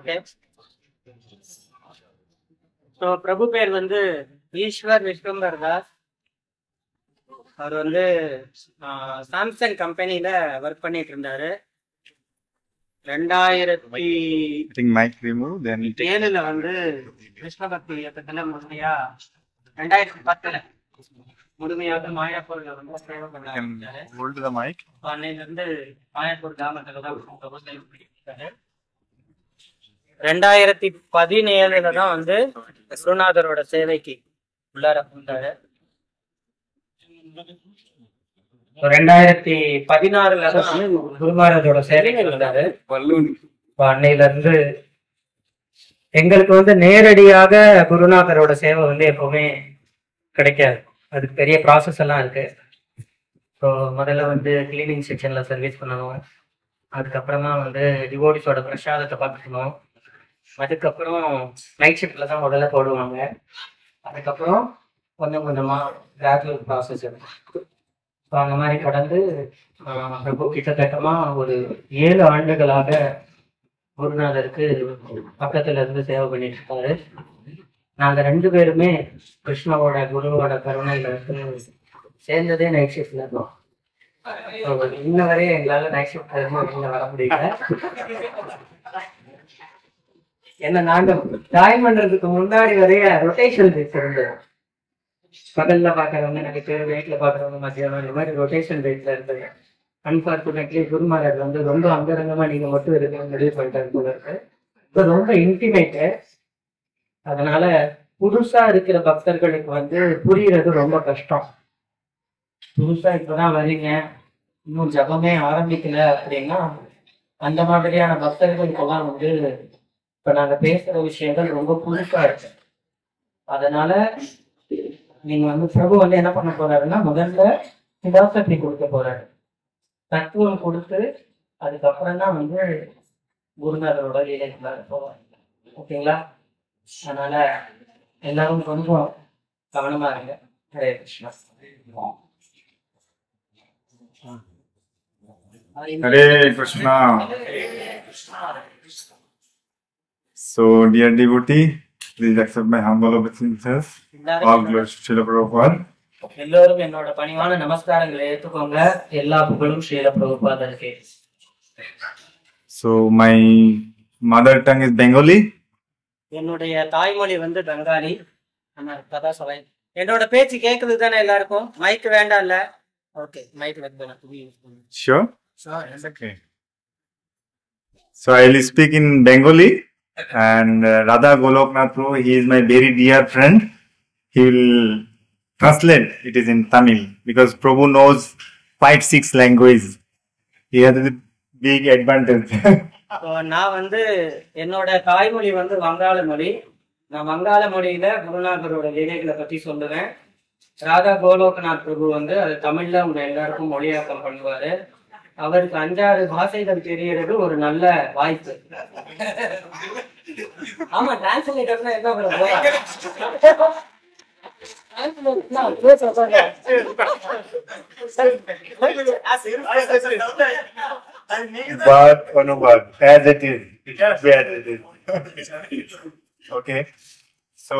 Okay. So பிரபு பேர் வந்து ஈஸ்வர் விஸ்வம்பர் தாஸ். அவர் வந்து சாம்சங் கம்பெனியில ஒர்க் பண்ணிட்டு இருந்தாரு. 2007 வந்து விஸ்வபக்தி இயக்கத்துல முழுமையா 2010 முழுமையாக மாயாப்பூர்ல வந்து சேவை பண்ண ஆரம்பிச்சாரு. அன்னையில இருந்து மாயாப்பூர் கிராமத்துல தான் சேவை பண்ணிட்டு 2017 தான் வந்து குருநாதரோட சேவைக்கு உள்ளார வந்தாரு. 2016 தான் குருநாதரோட சேவைக்கு வந்தாரு. அன்னையில இருந்து எங்களுக்கு வந்து நேரடியாக குருநாதரோட சேவை வந்து எப்பவுமே கிடைக்காது. அதுக்கு பெரிய ப்ராசஸ் எல்லாம் இருக்கு. ஸோ முதல்ல வந்து கிளீனிங் செக்ஷன்ல சர்வீஸ் பண்ணணும். அதுக்கப்புறமா வந்து டிவோடிஸோட பிரசாதத்தை பார்த்துக்கணும். அதுக்கப்புறம் நைட் ஷிஃப்ட்ல தான் முதல்ல போடுவாங்க. அதுக்கப்புறம் கொஞ்சம் கொஞ்சமா கிராஜுவல் ப்ராசஸ் இருக்கு. ஸோ அந்த மாதிரி கடந்து பிரபு கிட்டத்தட்டமா ஒரு 7 ஆண்டுகளாக குருநாதருக்கு பக்கத்துல இருந்து சேவை பண்ணிட்டு இருக்காரு. நாங்க 2 பேருமே கிருஷ்ணாவோட குருவோட கருணையில இருந்து சேர்ந்ததே நைட் ஷிஃப்ட்ல இருந்தோம். இன்ன வரையும் எங்களால நைட் ஷிஃப்ட்ல இருந்து வெளியில வர முடியல. என்ன நாங்க ஜாயின் பண்றதுக்கு முன்னாடி வரைய ரொட்டேஷன் பேஸ் இருந்தது. பகல்ல பாக்குறவங்க நைட்டு, நைட்ல பாக்குறவங்க மத்தியானம், இந்த மாதிரி ரொட்டேஷன் பேஸ்ல இருந்தது. அன்பார்ச்சுனேட்லி குருமாரர் வந்து ரொம்ப அந்தரங்கமா நீங்க மட்டும் இருக்குன்னு முடிவு பண்ணிட்டாரு போல இருக்கு. இப்போ ரொம்ப இன்டிமேட்டு. அதனால புதுசா இருக்கிற பக்தர்களுக்கு வந்து புரியுறது ரொம்ப கஷ்டம். புதுசா இப்பதான் வரீங்க, இன்னும் ஜபமே ஆரம்பிக்கல அப்படின்னா அந்த மாதிரியான பக்தர்களுக்கெல்லாம் வந்து இப்ப நாங்க பேசுற விஷயங்கள் ரொம்ப புதுசா இருக்கு. அதனால நீங்க வந்து பிரபு வந்து என்ன பண்ண போறாருன்னா முதல்ல பிலாசபி கொடுக்க போறாரு, தத்துவம் கொடுத்து அதுக்கப்புறம் தான் வந்து குருநாதரோட லீலைக்குள்ளார போவாங்க. ஓகேங்களா? அதனால எல்லாரும் கொஞ்சம் கவனமா இருங்க. Hare Krishna. Hare Krishna. So, dear devotee, please accept my humble obeisances. All glory to Srila Prabhupada. எல்லோரும் என்னோட பணிவான நமஸ்காரங்களை ஏற்றுக்கோங்க. எல்லா புகழும் Srila பிரபுபாதருக்கு. So, my mother tongue is Bengali. என்னுடைய தாய்மொழி வந்து பெங்காலி. கதா சபை. என்னோட பேச்சு கேக்குது தானே எல்லாருக்கும்? மைக் வேண்டாம் இல்ல? ஓகே, மைக் வைக்கணும். Sure. It's okay. So, I will speak in Bengali. And Radha Goloknath Prabhu, he is my very dear friend. He will translate it is in Tamil because Prabhu knows 5-6 languages. He has a big advantage. நான் வந்து என்னோட தாய்மொழி வந்து வங்காள மொழி. நான் வங்காள மொழியில குருநாதரோட லீலைகளை பத்தி சொல்லுவேன். ராதா கோலோகநாத் பிரபு வந்து அது தமிழ்ல உங்க எல்லாருக்கும் மொழியாக்கம் பண்ணுவாரு. அவருக்கு 5-6 பாஷைகள் தெரியறது ஒரு நல்ல வாய்ப்பு. ஆமா, டிரான்ஸ்லேட்டர்னா என்ன பண்ண But Anubhav, as it is, where it is. Okay. So,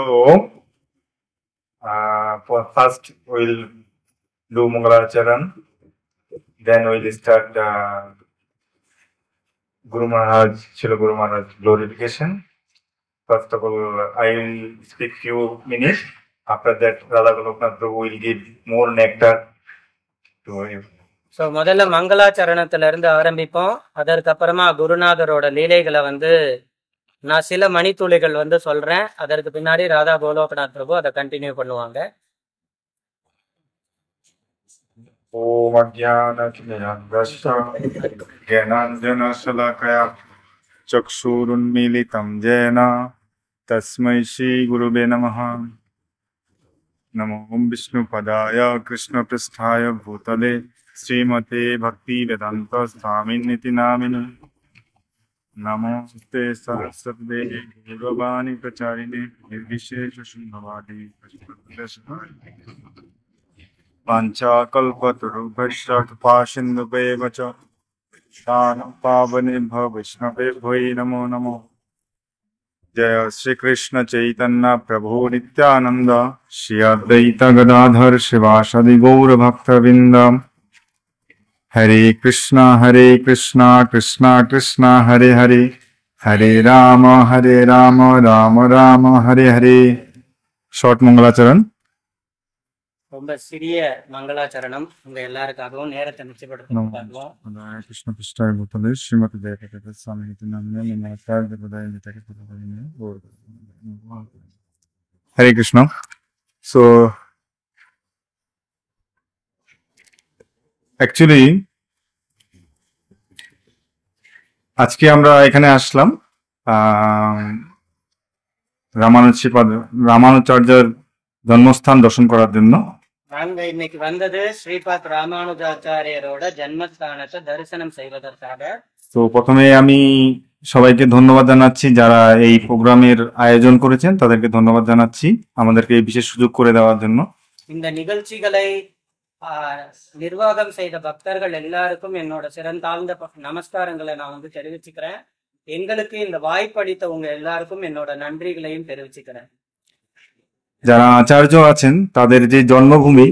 for first we'll do Mangalacharan. Then we'll start Guru Maharaj, Srila Guru Maharaj glorification. First of all, I will speak few minutes. After that, Radha Goloknath Prabhu will give more nectar to him. So முதல்ல மங்களாச்சரணத்துல இருந்து ஆரம்பிப்போம். அதற்கப்புறமா குருநாதரோட லீலைகளை வந்து நான் சில மணித்துளிகள் வந்து சொல்றேன். அதற்கு பின்னாடி ராதா கோலோகநாத் பிரபு அதை கண்டினியூ பண்ணுவாங்க. Om Ajnana-Jnana-Dasya Jnana-Jana-Shalakaya Chakshurunmilitam Jena Tasmai Shri Gurube Namaha. Namo Vishnu Padaya Krishna Pristhaya Bhutale Srimate Bhakti Vedanta Swaminiti Namini. Namaste Saraswati Devi Gurvani Pracharine Nirvishesha Shundhavadi Pancha Kalpatarubhasya Kృపాసింధుభైవ చ Shanam Pavane Bhavishnave Bhai Namo Namo. जय श्री कृष्ण चैतन्य प्रभु नित्यानंद श्री अद्वैत गदाधर शिवासादि गौर भक्तवृंद। हरे कृष्णा कृष्णा कृष्णा हरे हरे, हरे Ram Ram Ram Hare Hare. Short मंगलाचरण। ரொம்ப சிறிய மங்களாச்சரணம் உங்க எல்லாருக்காகவும் நேரத்தை மிச்சப்படுத்தும். कृष्ण पृष्ठाय भूतले श्रीमती जयप्रकाश स्वामी नामने नमस्कार देवदाय निताय हरे कृष्ण। सो एक्चुअली আজকে আমরা এখানে আসলাম রামানুজাচার্যের জন্মস্থান দর্শন করার জন্য। நாங்க இன்னைக்கு வந்தது ஸ்ரீபாத் ராமானுஜாச்சாரியரோட ஜன்மஸ்தானத்தை தரிசனம் செய்வதற்காக। তো প্রথমে আমি সবাইকে ধন্যবাদ জানাচ্ছি যারা এই প্রোগ্রামের আয়োজন করেছেন, তাদেরকে ধন্যবাদ জানাচ্ছি আমাদেরকে এই বিশেষ সুযোগ করে দেওয়ার জন্য। இந்த நிகழ்ச்சிகளை நிர்வாகம் செய்த பக்தர்கள் எல்லாருக்கும் என்னோட சிறந்தாழ்ந்த நமஸ்காரங்களை நான் வந்து தெரிவிச்சுக்கிறேன்। எங்களுக்கு இந்த வாய்ப்பளித்த உங்க எல்லாருக்கும் என்னோட நன்றிகளையும் தெரிவிச்சுக்கிறேன்। যারা আচার্য আছেন তাদের যে জন্মভূমি,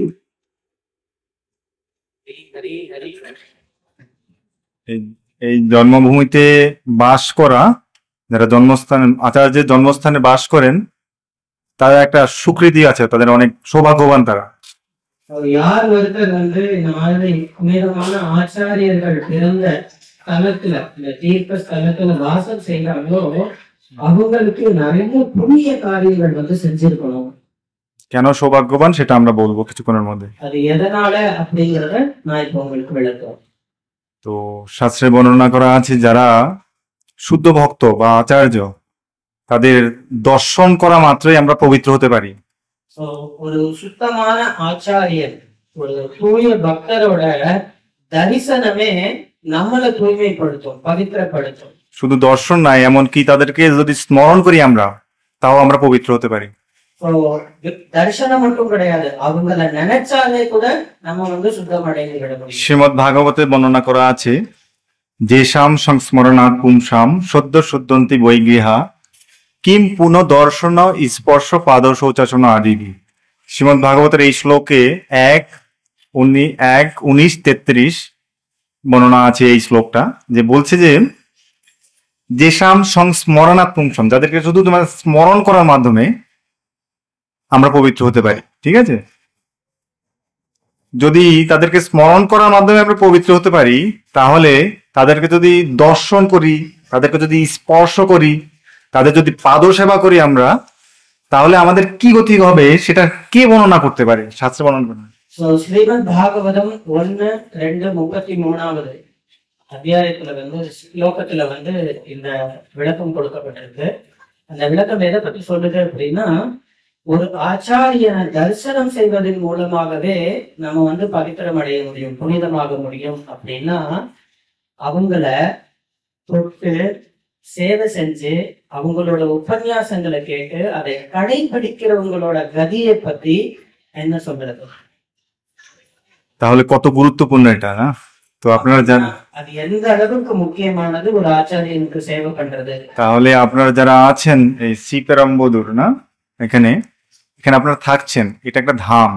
এই জন্মভূমিতে বাস করা, যারা আচার্যের জন্মস্থানে বাস করেন তাদের একটা স্বীকৃতি আছে, তাদের অনেক সৌভাগ্যবান তারা। யார் ஒருத்தர் வந்து இந்த மாதிரி புனிதமான ஆச்சாரியர்கள் பிறந்த ஸ்தலத்துல, இந்த தீர்த்த ஸ்தலத்துல வாசம் செய்யறாங்களோ அவங்களுக்கு நிறைய புண்ணிய காரியங்கள் வந்து செஞ்சிருக்கணும்। কেন সৌভাগ্যবান সেটা আমরা বলবো কিছুক্ষণের মধ্যে। அது எதனால அப்படிங்கறத நான் இப்போ உங்களுக்கு விளக்குறேன்। তো শাস্ত্রে বর্ণনা করা আছে যারা শুদ্ধ ভক্ত বা আচার্য তাদের দর্শন করা মাত্রই আমরা পবিত্র হতে পারি। ஒரு சுத்தமான ஆச்சாரியர், ஒரு தூய பக்தரோட தரிசனமே நம்மளை தூய்மைப்படுத்தும், பவித்திரப்படுத்தும்। শুধু দর্শন নাই, এমনকি তাদেরকে যদি স্মরণ করি আমরা তাও আমরা পবিত্র হতে পারি। தரிசனம் மட்டும் கிடையாது, அவங்கள நினைச்சாலே கூட நம்ம வந்து சுத்தமடைந்து விட முடியும்। শ্রীমদ্ ভাগবতে বর্ণনা করা আছে যেষাম সংস্মরণাৎ পুংসাম সদ্য শুদ্ধন্তি বৈগৃহা কিম পুনঃ দর্শন স্পর্শ পাদ শৌচাসন আদি। শ্রীমদ্ ভাগবতের এই শ্লোকে 1:19-33 বর্ণনা আছে এই শ্লোকটা, যে বলছে যে যেষাম সংস্মরণাৎ পুংসাম, যাদেরকে শুধু তোমার স্মরণ করার মাধ্যমে আমরা পবিত্র হতে পারি। ঠিক আছে, যদি তাদেরকে স্মরণ করার মাধ্যমে আমরা পবিত্র হতে পারি, তাহলে তাদেরকে যদি দর্শন করি, তাদেরকে যদি স্পর্শ করি, তাদের যদি পাদ সেবা করি আমরা, তাহলে আমাদের কি গতি হবে সেটা কে বর্ণনা করতে পারে? শাস্ত্রে বর্ণনা করে। ஸ்ரீமத் பாகவதம் 1:2-33 அத்தியாயத்துல வந்து ஸ்லோகத்துல வந்து இந்த விளக்கம் கொடுக்கப்பட்டிருக்கு। அந்த விளக்கம் எதை பத்தி சொல்லுது அப்படின்னா, ஒரு ஆச்சாரியனை தரிசனம் செய்வதன் மூலமாகவே நம்ம வந்து பவித்திரம் அடைய முடியும், புனிதமாக முடியும்। அப்படின்னா அவங்கள தொட்டு சேவை செஞ்சு அவங்களோட உபன்யாசங்களை கேட்டு அதை கடைபிடிக்கிறவங்களோட கதியை பத்தி என்ன சொல்றது? তাহলে কত গুরুত্বপূর্ণ এটা, না? তো আপনারা জানেন அது எந்த அளவுக்கு முக்கியமானது ஒரு ஆச்சாரியனுக்கு சேவை பண்றது। তাহলে আপনারা যারা আছেন এই শ্রীপেরাম্বদুর, না, এখানে আপনারা থাকছেন, এটা একটা ধাম,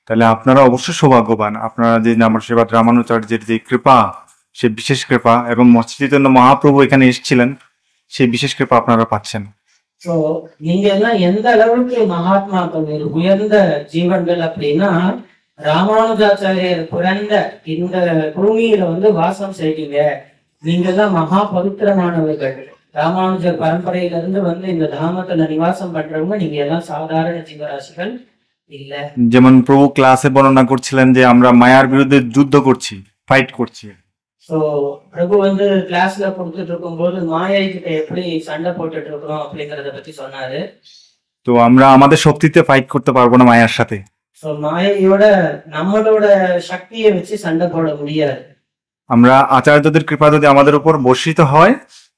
তাহলে আপনারা অবশ্যই সৌভাগ্যবান। আপনারা যে আমার শ্রীপাদ রামানুজাচার্যের যে কৃপা, সে বিশেষ কৃপা, এবং চৈতন্য মহাপ্রভু এখানে এসেছিলেন, সেই বিশেষ কৃপা আপনারা পাচ্ছেন। சோ நீங்க எல்லாம் எந்த அளவுக்கு மகாத்மாக்கள், உயர்ந்த ஜீவன்கள் அப்படின்னா, ராமானுஜாச்சாரியர் பிறந்த இந்த பூமியில வந்து வாசம் செய்வீங்க, நீங்க எல்லாம் மகா பவித்திரமானவர்கள்। ராமானுஜர் பரம்பரையில இருந்து வந்து இந்த தாமத்துல நிவாசம் பண்றவங்க நீங்க எல்லாம் சாதாரண ஜீவராசிகள் இல்ல। যেমন প্রভু ক্লাসে বর্ণনা করছিলেন যে আমরা মায়ার বিরুদ্ধে যুদ্ধ করছি, ফাইট করছি। சோ பிரபு வந்து கிளாஸ்ல கொடுத்துட்டு இருக்கும் போது மாயை கிட்ட எப்படி சண்டை போட்டுட்டு இருக்கிறோம் அப்படிங்கறத பத்தி சொன்னாரு। তো আমরা আমাদের শক্তিতে ফাইট করতে পারবো না মায়ার সাথে। சோ மாயையோட நம்மளோட சக்தியை வச்சு சண்டை போட முடியாது। আমরা আচার্যদের কৃপা যদি আমাদের উপর বর্ষিত হয়,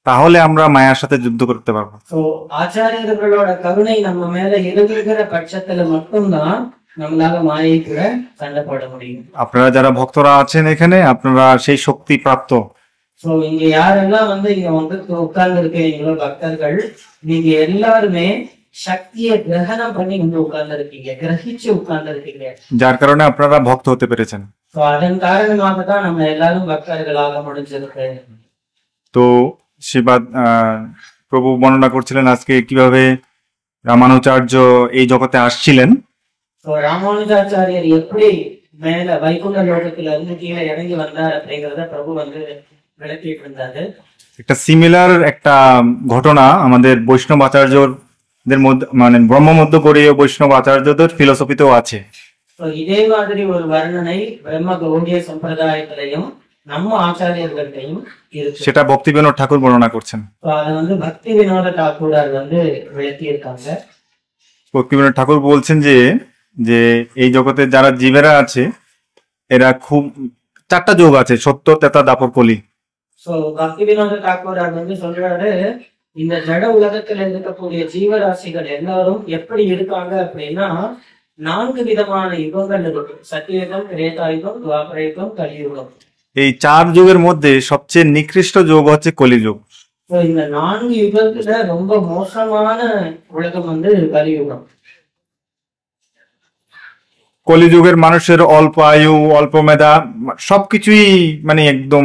তাহলে আমরা মায়ার সাথে যুদ্ধ করতে পারবো। சோ ஆச்சாரியர்களோட கருணை நம்ம மேல இருக்கிற பட்சத்துல மட்டும்தான் நம்மளால மாயை கூட சண்டை போட முடியும்। আপনারা যারা ভক্তরা আছেন এখানে, আপনারা সেই শক্তি প্রাপ্ত। சோ இங்க யாரெல்லாம் வந்து இங்க வந்து உட்கார்ந்து இருக்கீங்களோ பக்தர்கள், நீங்க எல்லாருமே சக்தியை கிரகணம் பண்ணி இங்க உட்கார்ந்து இருக்கீங்க, கிரகிச்சு உட்கார்ந்து இருக்கீங்க. যার কারণে আপনারা ভক্ত হতে পেরেছেন। சோ அதன் காரணமாக தான் நம்ம எல்லாரும் பக்தர்களாக முடிஞ்சிருக்கு। তো শিবাদ প্রভু বর্ণনা করছিলেন আজকে কিভাবে রামানুচার্য এই জগতে আসছিলেন। சோ ராமானுஜாச்சாரியர் எப்படி மேல வைகுண்ட லோகத்துல இருந்து கீழே இறங்கி வந்தார் அப்படிங்கறத பிரபு வந்து விளக்கிட்டு இருந்தாரு। একটা সিমিলার একটা ঘটনা আমাদের বৈষ্ণব আচার্যদের মধ্যে, মানে ব্রহ্মমধ্যকরীয় বৈষ্ণব আচার্যদের ফিলোসফিতেও আছে। சோ இதே மாதிரி ஒரு வர்ணனை பிரம்ம கௌடிய சம்பிரதாயத்திலையும் நம்ம ஆச்சாரியர்கள்டையும் இருக்கு। সেটা ভক্তিবিনোদ ঠাকুর বর্ণনা করছেন। சோ அதை வந்து பக்தி வினோத ঠাকুরাர் வந்து விளக்கி இருக்காங்க। ভক্তিবিনোদ ঠাকুর বলছেন যে যে এই জগতে যারা জীবেরা আছে এরা খুব চারটা যোগ আছে, সত্য, তেতা, দাপর, কলি। சோ பக்தி வினோத ঠাকুরাர் வந்து சொல்றாரு, இந்த ஜட உலகத்துல இருக்கக்கூடிய ஜீவராசிகள் எல்லாரும் எப்படி இருக்காங்க அப்படின்னா 4 விதமான யுகங்கள் இருக்கு। சத்தியுகம், திரேதாயுகம், துவாபரயுகம், கலியுகம்। এই চার যুগের মধ্যে সবচেয়ে নিকৃষ্ট যোগ হচ্ছে কলিযুগ। சோ இந்த 4 யுகத்துல ரொம்ப மோசமான உலகம் வந்து கலியுகம்। কলিযুগের মানুষের অল্প আয়ু, অল্প মেধা, সবকিছুই মানে একদম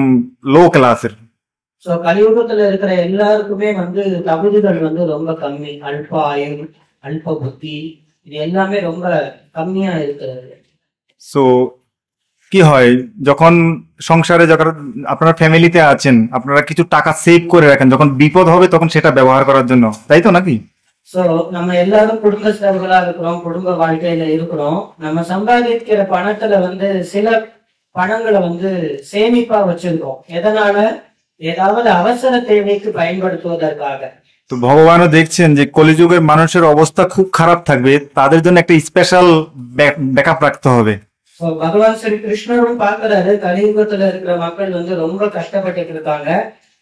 লো ক্লাসের। சோ கலியுகத்துல இருக்கிற எல்லாருக்குமே வந்து தகுதிகள் வந்து ரொம்ப கம்மி, அல்ப ஆயுள், அல்ப புத்தி, இது எல்லாமே ரொம்ப கம்மியா இருக்கிறது। সো কি হয়, যখন সংসারে যখন আপনারা ফ্যামিলিতে আছেন, আপনারা কিছু টাকা সেভ করে রাখেন, যখন বিপদ হবে তখন সেটা ব্যবহার করার জন্য, তাই তো নাকি? சோ நம்ம எல்லாரும் குடும்பஸ்தர்களா இருக்கிறோம், குடும்ப வாழ்க்கையில இருக்கிறோம்। நம்ம சம்பாதிக்கிற பணத்துல வந்து சில பணங்களை வந்து சேமிப்பா வச்சிருக்கோம், எதனால? ஏதாவது அவசர தேவைக்கு பயன்படுத்துவதற்காக। তো ভগবানও দেখছেন যে কলিযুগের মানুষের অবস্থা খুব খারাপ থাকবে, তাদের জন্য একটা স্পেশাল ব্যাকআপ রাখতে হবে। சோ பகவான் ஸ்ரீ கிருஷ்ணரும் பாக்குறாரு, கலியுகத்துல இருக்கிற மக்கள் வந்து ரொம்ப கஷ்டப்பட்டு இருக்காங்க,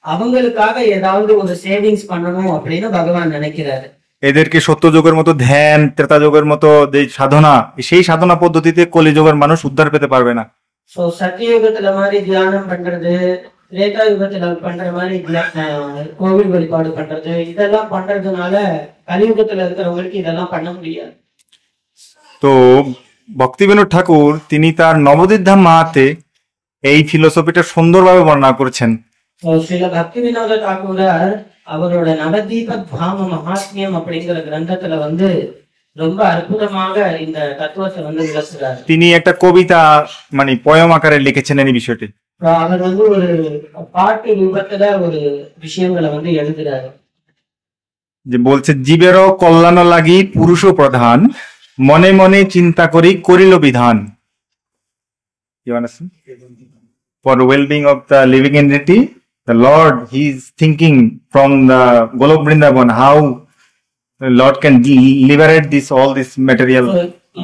அவங்களுக்காக ஏதாவது ஒரு சேவிங்ஸ் பண்ணணும் அப்படின்னு பகவான் நினைக்கிறாரு। এদেরকে সত্যযুগের মতো ধ্যান, ত্রেতাযুগের মতো যে সাধনা, সেই সাধনা পদ্ধতিতে কলিযুগের মানুষ উদ্ধার পেতে পারবে না। சோ சத்தியுகத்துல மாதிரி தியானம் பண்றது, திரேதா யுகத்துல பண்ற மாதிரி கோவில் வழிபாடு பண்றது, இதெல்லாம் பண்றதுனால கலியுகத்துல இருக்கிறவங்களுக்கு இதெல்லாம் பண்ண முடியாது। তো ভক্তিবিনোদ ঠাকুর তিনি তার নবদ্বীপ ধাম মাহাতে এই ফিলোসফিটা সুন্দরভাবে বর্ণনা করেছেন। சோ ஸ்ரீல பக்தி வினோத ঠাকুரார் அவரோட நவதீப தாம மகாத்மியம் அப்படிங்கிற கிரந்தத்துல வந்து ரொம்ப அற்புதமாக இந்த தத்துவத்தை வந்து விளக்குறாரு। তিনি একটা কবিতা মানে পয়ম আকারে লিখেছেন এই বিষয়টি। அவர் வந்து ஒரு பாட்டு ரூபத்துல ஒரு விஷயங்களை வந்து எழுதுறாரு। যে বলছে, জীবেরও কল্যাণ লাগি পুরুষ প্রধান, মনে মনে চিন্তা করি করিল বিধান। For the well-being of the living entity, the Lord, He is thinking from the Golok Vrindavan how the Lord can liberate all this material,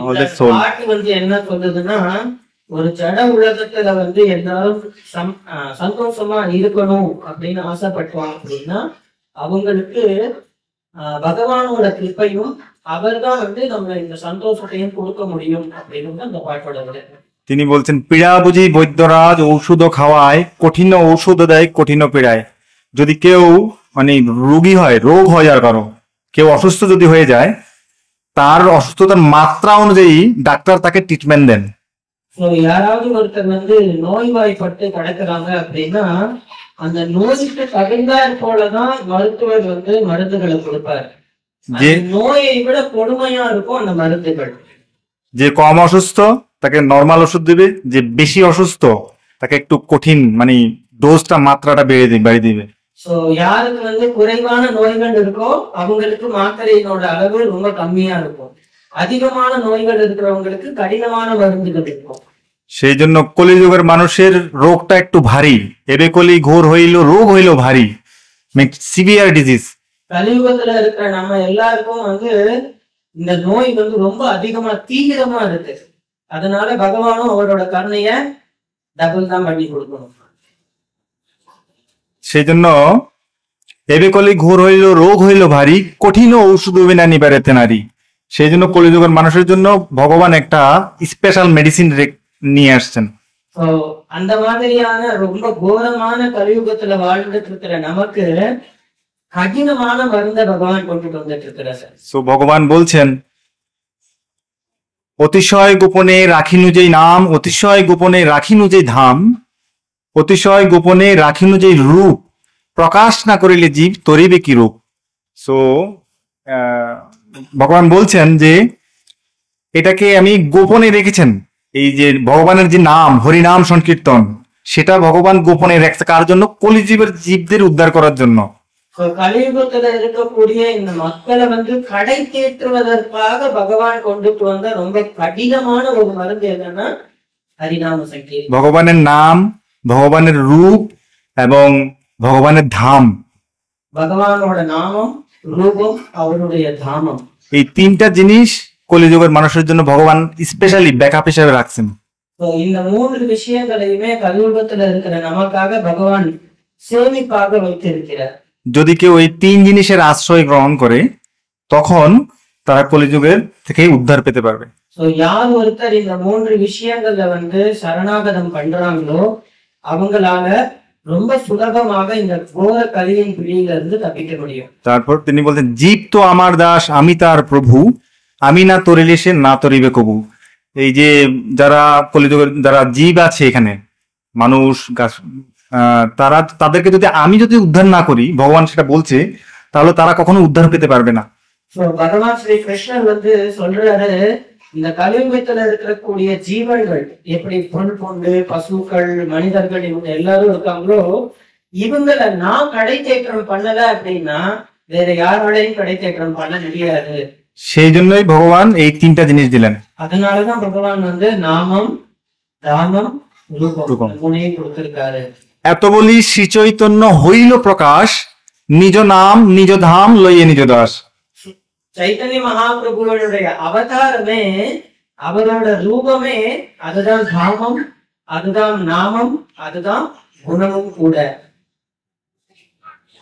all this soul. பாட்டு வந்து என்ன சொல்லுதுன்னா, ஒரு ஜட உலகத்துல வந்து எல்லாரும் சந்தோஷமா இருக்கணும் அப்படின்னு ஆசைப்பட்டோம் அப்படின்னா அவங்களுக்கு பகவானோட கிருப்பையும் அவர்தான் வந்து நம்ம இந்த சந்தோஷத்தையும் கொடுக்க முடியும் அப்படின்னு அந்த பாட்டோட விளக்கம்। তিনি বলছেন, পীড়া বুঝি বৈদ্যরাজ ঔষধ খাওয়ায়, কঠিন ঔষধ দেয় কঠিন পীড়ায়। যদি কেউ মানে রোগী হয়, রোগ হয় আর কারো, কেউ অসুস্থ যদি হয়ে যায়, তার অসুস্থতার মাত্রা অনুযায়ী ডাক্তার তাকে ট্রিটমেন্ট দেন। யாராவது ஒருத்தர் வந்து நோய்வாய்ப்பட்டு கிடக்குறாங்க அப்படின்னா அந்த நோய்க்கு தகுந்தாற் போலதான் மருத்துவர் வந்து மருந்துகளை கொடுப்பாரு। நோயை விட கொடுமையா இருக்கும் அந்த மருந்துகள்। যে কম অসুস্থ তাকে নরমাল ওষুধ দিবে, যে বেশি অসুস্থ তাকে একটু কঠিন মানে ডোজটা মাত্রাটা বাড়িয়ে দিবে। சோ யாருக்கு வந்து குறைவான நோய்கள் இருக்கோ அவங்களுக்கு மாத்திரையினோட அளவு ரொம்ப கம்மியா இருக்கும், அதிகமான நோய்கள் இருக்கிறவங்களுக்கு கடினமான மருந்துகள் இருக்கும்। সেই জন্য কলিযুগের মানুষের রোগটা একটু ভারী, এবে কলি ঘোর হইল রোগ হইল ভারী, সিভিয়ার ডিজিজ। கலியுகத்துல இருக்கிற நம்ம எல்லாருக்கும் வந்து இந்த நோய் வந்து ரொம்ப அதிகமா தீவிரமா இருக்கு, அதனால பகவானும் அவரோட கருணைய டபுள் தான் பண்ணி கொடுக்கணும்। সেই জন্য এবে কলি ঘোর হইল রোগ হইল ভারী, কঠিন ঔষধ বিনা নিবারেতে নারী। সেই জন্য কলিযুগের মানুষের জন্য ভগবান একটা স্পেশাল মেডিসিন নিয়ে আসছেন। So அந்த மாதிரியான ரொம்ப கோரமான கலியுகத்துல வாழ்ந்துட்டு இருக்கிற நமக்கு கடினமான மருந்த பகவான் கொண்டுட்டு வந்துட்டு இருக்கிறார் சார். So ভগবান বলছেন অতিশয় গোপনে রাখিনু যেই নাম, অতিশয় গোপনে রাখিনু যেই ধাম, অতিশয় গোপনে রাখিনু যেই রূপ, প্রকাশ না করিলে জীব তরিবে কি রূপ। সো ভগবান বলছেন যে এটাকে আমি গোপনে রেখেছেন, এই যে ভগবানের যে নাম হরিনাম সংকীর্তন, সেটা ভগবান গোপনে রেখেছে কার জন্য? কলিজীবের জীবদের উদ্ধার করার জন্য। கலியுகத்துல இருக்கக்கூடிய இந்த மக்களை கடை தேற்றுவதற்காக பகவான் கொண்டுட்டு வந்த ரொம்ப கடினமான ஒரு மருந்து என்னன்னா ஹரிநாம சங்கீர்த்தனம்। ভগবানের নাম, ভগবানের রূপ এবং ভগবানের ধাম, பகவானோட நாமம், ரூபம், அவருடைய தாமம், এই তিনটা জিনিস কলিযুগের মানুষের জন্য ভগবান স্পেশালি ব্যাকআপ হিসেবে রাখছেন। இந்த மூன்று விஷயங்களையுமே கலியுகத்துல இருக்கிற நமக்காக பகவான் சேமிப்பாக வைத்திருக்கிறார்। যদি কেউ এই তিন জিনিসের আশ্রয় গ্রহণ করে তখন তারা কলিযুগের থেকে উদ্ধার পেতে পারবে। யார் ஒருத்தர் இந்த மூன்று விஷயங்கள்ல சரணாகதம் பண்றாங்களோ அவங்களால ரொம்ப சுலபமாக இந்த கோர கலியின் பிடியில இருந்து தப்பிக்க முடியும்। তারপর তিনি বলতেন জীব তো আমার দাস, আমি তার প্রভু, আমি না তরিলে সে না তরিবে কবু। এই যে যারা কলিযুগের যারা জীব আছে এখানে, মানুষ গাছ, তারা তাদেরকে আমি যদি উদ্ধার না করি, ভগবান সেটা বলছে, তাহলে তারা কখনো উদ্ধার পেতে পারবে না। பகவான் ஸ்ரீ கிருஷ்ணன் சொல்றாரு, இந்த கலியுகத்துல இருக்கக்கூடிய ஜீவன்கள் எப்படி பொன் கொண்டு பசுக்கள் மனிதர்கள் இவங்க எல்லாரும் இருக்காங்களோ, இவங்களை நான் கடை தேற்றம் பண்ணல அப்படின்னா வேற யாராலையும் கடை தேற்றம் பண்ண முடியாது। সেই জন্যই ভগবান এই তিনটা জিনিস দিলেন। அதனாலதான் பகவான் நாமம், தாமம், রূপம் மூணையும் கொடுத்திருக்காரு। এত বলি শ্রী চৈতন্য হইল প্রকাশ, নিজ নাম নিজ ধাম লইয়ে নিজ দাস। சைத்தன்ய மகாபிரபுவோடைய அவதாரமே, அவரோட ரூபமே அதுதான் தாமம், அதுதான் நாமம், அதுதான் குணமும் கூட।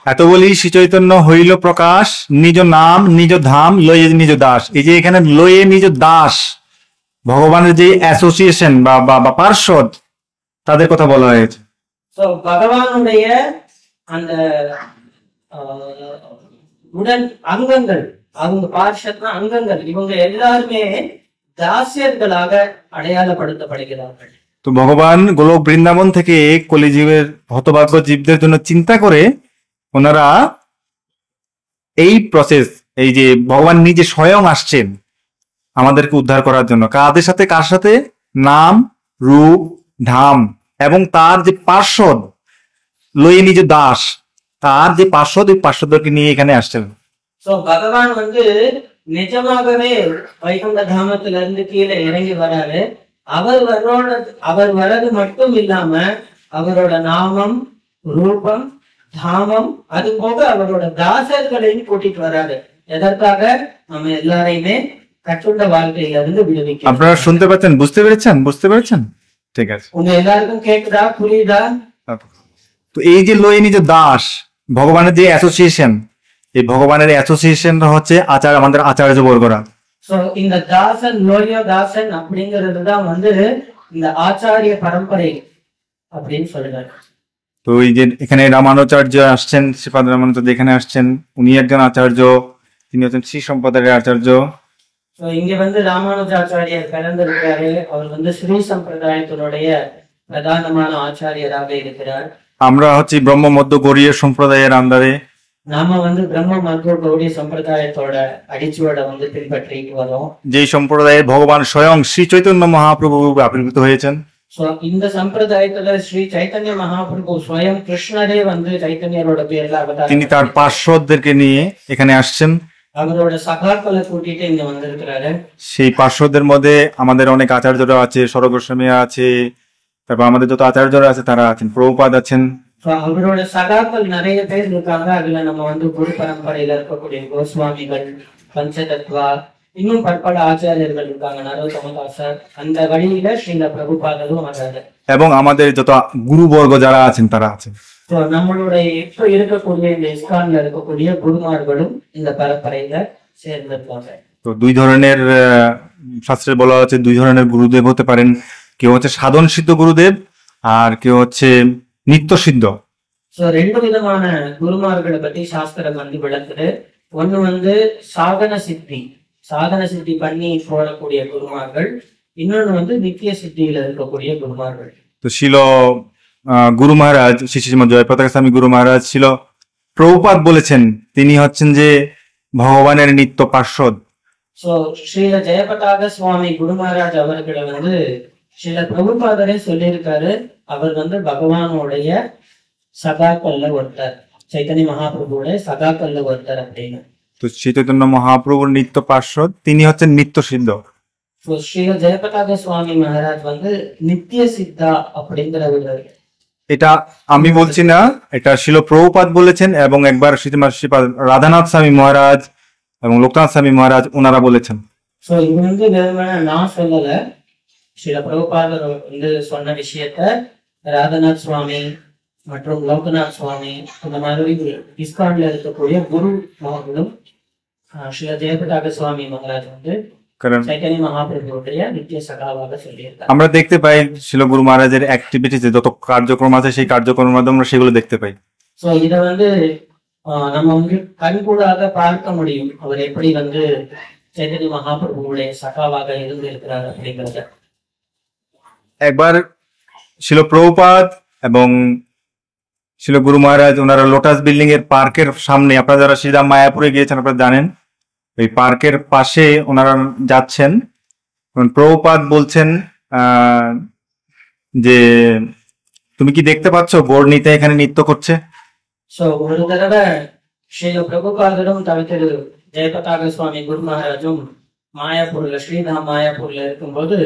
এত বলি শ্রী চৈতন্য হইল প্রকাশ, নিজ নাম নিজ ধাম লয়ে নিজ দাস। এই যে এখানে লয়ে নিজ দাস, ভগবানের যে অ্যাসোসিয়েশন বা পার্ষদ, তাদের কথা বলা হয়েছে। பகவானுடைய அந்த உடன் அங்கங்கள், அவங்க பார்ஷத்னா அங்கங்கள், இவங்க எல்லாருமே தாசியர்களாக அடையாளப்படுத்தப்படுகிறார்கள்। তো ভগবান গোলক বৃন্দাবন থেকে কলিজীবের হতভাগ্য জীবদের জন্য চিন্তা করে ওনারা এই প্রসেস, এই যে ভগবান নিজে স্বয়ং আসছেন আমাদেরকে উদ্ধার করার জন্য, কাদের সাথে? কার সাথে? নাম, রূপ, ধাম এবং তার যে পার্ষদ লয়ে নিজ দাস, তার যে পার্ষদ, ওই পার্ষদকে নিয়ে এখানে আসছেন। பகவான் நிஜமாகவே வைகுண்ட தாமத்துல இருந்து கீழே இறங்கி வராரு। அவர் வர்றது மட்டும் இல்லாம அவரோட நாமம், ரூபம், தாமம், அது போக அவரோட தாசர்களையும் கூட்டிட்டு வராரு। எதற்காக? நம்ம எல்லாரையுமே கட்டுண்ட வாழ்க்கையில இருந்து விடுவிக்க। আপনারা শুনতে পাচ্ছেন? বুঝতে পেরেছেন? বুঝতে পেরেছেন? ঠিক আছে, உங்க எல்லாருக்கும் கேக்குதா? புரியுதா? তো এই যে লয়ে নিজ দাস, ভগবানের যে অ্যাসোসিয়েশন, এই ভগবানের অ্যাসোসিয়েশনটা হচ্ছে আমাদের আচার্য বর্গরা। இந்த தாசன், லோய தாசன் அப்படிங்கறதுதான் இந்த ஆச்சாரிய பரம்பரை அப்படின்னு சொல்றாரு। তো এই যে এখানে রামানুচার্য আসছেন, শ্রীপাদ রামানুচার্য এখানে আসছেন, উনি একজন আচার্য, তিনি হচ্ছেন শ্রী সম্প্রদায়ের আচার্য। இங்க ராமானுஜாச்சாரியர் பிறந்திருக்காரு, அவர் ஸ்ரீ சம்பிரதாயத்தினுடைய பிரதானமான ஆச்சாரியராக இருக்கிறார்। আমরা হচ্ছে ব্রহ্ম মধ্য গৌড়ীয় সম্প্রদায়ের আন্ডারে, நாம ব্রহ্ম মধ্য গৌড়ীয় সম্প্রদাயத்தோட அடிச்சுவட பின்பற்றிட்டு வரோம்। যে সম্প্রদায়ে ভগবান স্বয়ং শ্রী চৈতন্য মহাপ্রভু আবির্ভূত হয়েছেন। இந்த சம்பிரதாயத்துல ஸ்ரீ சைத்தன்ய மகாபிரபு ஸ்வயம் கிருஷ்ணரே சைத்தன்யரோட பேர்ல அவதாரம், তিনি তার পার্শ্বদেরকে নিয়ে এখানে আসছেন, அவரோட சகாக்களை கூட்டிட்டு இங்க வந்திருக்கிறாரு। সেই পার্শ্বদের মধ্যে আমাদের অনেক আচার্যরা আছে, স্বরগোস্বামী আছে, তারপর আমাদের যত আচার্যরা আছে তারা আছেন, প্রভুপাদ আছেন। அவரோட சகாக்கள் நிறைய பேர் இருக்காங்க। அதுல நம்ம குரு பரம்பரையில இருக்கக்கூடிய கோஸ்வாமிகள், பஞ்சதத்வா, இன்னும் பற்பல ஆச்சாரியர்கள் இருக்காங்க, நரோத்தமதாசர், அந்த வழியில ஸ்ரீல பிரபுபாதரும் வர்றாரு। এবং আমাদের যত গুরুবর্গ যারা আছেন তারা আছেন। நம்மளுடைய இப்ப இருக்கக்கூடிய இந்த இஸ்கான்ல இருக்கக்கூடிய குருமார்களும் இந்த பரம்பரையில சேர்ந்திருக்காங்க। তো দুই ধরনের শাস্ত্রে বলা হচ্ছে, দুই ধরনের গুরুদেব হতে পারেন। কেউ হচ্ছে সাধন সিদ্ধ গুরুদেব, আর কেউ হচ্ছে নিত্য সিদ্ধ। சோ ரெண்டு விதமான குருமார்களை பத்தி சாஸ்திரம் வந்து விளக்குது. ஒண்ணு வந்து சாதன சித்தி பண்ணி போடக்கூடிய குருமார்கள், இன்னொன்னு வந்து நித்திய சித்தியில இருக்கக்கூடிய குருமார்கள். তো ছিল গুরু মহারাজ শ্রী শ্রীমৎ জয়পতাকা স্বামী গুরু মহারাজ ছিল প্রভুপাদ বলেছেন তিনি হচ্ছেন যে ভগবানের নিত্য পার্শ্বদ। சோ ஸ்ரீல ஜெயபதாக சுவாமி குரு மகாராஜ் அவர்களை வந்து ஸ்ரீல பிரபுபாதரே சொல்லியிருக்காரு, அவர் வந்து பகவானுடைய சகாக்கள்ல ஒருத்தர், சைத்தன்ய மகாபிரபுடைய சகாக்கள்ல ஒருத்தர் அப்படின்னு. তো চৈতন্য মহাপ্রভুর নিত্য পার্শ্বদ, তিনি হচ্ছেন নিত্য সিদ্ধ। ஸோ ஸ்ரீல ஜெயபதாக சுவாமி মহারাজ வந்து நித்திய சித்தா அப்படிங்கிற ஒரு, এটা আমি বলছি না, এটা শিল প্রভুপাদ বলেছেন এবং একবার শ্রীপাদ রাধানাথ স্বামী মহারাজ এবং লোকনাথ স্বামী মহারাজ ওনারা বলেছেন। ஸோ இது வந்து வெறுமனே நான் சொல்லல, ஸ்ரீல பிரபுபாதர் வந்து சொன்ன விஷயத்த ராதநாத் சுவாமி மற்றும் லோகநாத் சுவாமி இந்த மாதிரி இஸ்கான்ல இருக்கக்கூடிய குரு அவர்களும் ஸ்ரீல ஜெயபதாக சுவாமி மகாராஜ் வந்து কারণ চৈতন্য মহাপ্রভুடைய নিত্য সখাவாக சொல்லியிருக்காங்க. আমরা দেখতে পাই শিল গুরু মহারাজের অ্যাক্টিভিটিতে যত কার্যক্রম আছে সেই কার্যক্রমের মাধ্যমে আমরা সেগুলো দেখতে পাই। ஸோ இதை வந்து நம்ம வந்து கண்கூடாக பார்க்க முடியும், அவர் எப்படி வந்து চৈতন্য মহাপ্রভুடைய সখাவாக இருந்து இருக்கிறார் அப்படிங்கிறத। একবার শিল প্রভুপাদ এবং শিল গুরু মহারাজ ওনারা লোটাস বিল্ডিং এর পার্কের সামনে, আপনারা যারা শ্রীরাম মায়াপুরে গিয়েছেন আপনারা জানেন, ওই পার্কের পাশে ওনারা যাচ্ছেন। প্রভুপাদ বলছেন যে তুমি কি দেখতে পাচ্ছ গৌরনীতা এখানে নৃত্য করছে? ஸோ ஒரு தடவை ஸ்ரீல பிரபுபாதரும் தவிர ஜெயபதாக சுவாமி குரு மகாராஜும் மாயாப்பூர்ல ஸ்ரீதாம் மாயாப்பூர்ல இருக்கும்போது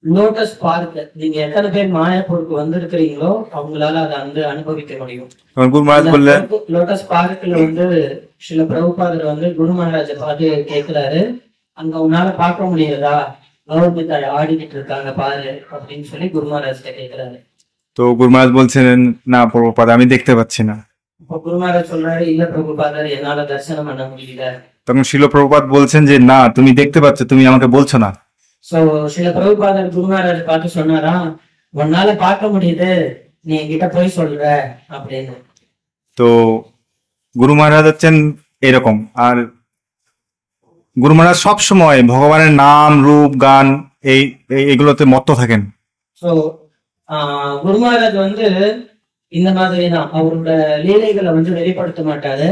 லோட்டஸ் பார்க், நீங்க எத்தனை பேர் மாயாப்பூருக்கு வந்திருக்கிறீங்களோ அவங்களால அதை வந்து அனுபவிக்க முடியும். குரு மகாராஜ் বললেন லோட்டஸ் பார்க்ல வந்து ஸ்ரீல பிரபுபாதர் வந்து குரு மகாராஜ பார்த்து கேட்கிறாரு, அங்க உன்னால பார்க்க முடியாதா, கௌரவத்தை ஆடிக்கிட்டு இருக்காங்க பாரு அப்படின்னு சொல்லி குரு மகாராஜ்கிட்ட கேட்கிறாரு। তো গুরু মহারাজ বলছেন না প্রভুপাদ আমি দেখতে পাচ্ছি না। இப்போ குரு மகாராஜ் சொல்றாரு, இல்ல பிரபுபாதர் என்னால தரிசனம் பண்ண முடியல। তখন শিল প্রভুপাদ বলছেন যে না তুমি দেখতে পাচ্ছ, তুমি আমাকে বলছো না। சோ ஸ்ரீல பிரபுபாதர் குரு மகாராஜ் பார்த்து சொன்னாரா, உன்னால பார்க்க முடியுது, நீ என்கிட்ட போய் சொல்ற அப்படின்னு। তো গুরু মহারাজ হচ্ছেন এরকম, আর গুরু মহারাজ সবসময় ভগবানের নাম রূপ গান এগুলোতে মত্ত থাকেন। சோ குரு மகாராஜ் வந்து இந்த மாதிரி தான் அவரோட லீலைகளை வந்து வெளிப்படுத்த மாட்டாரு,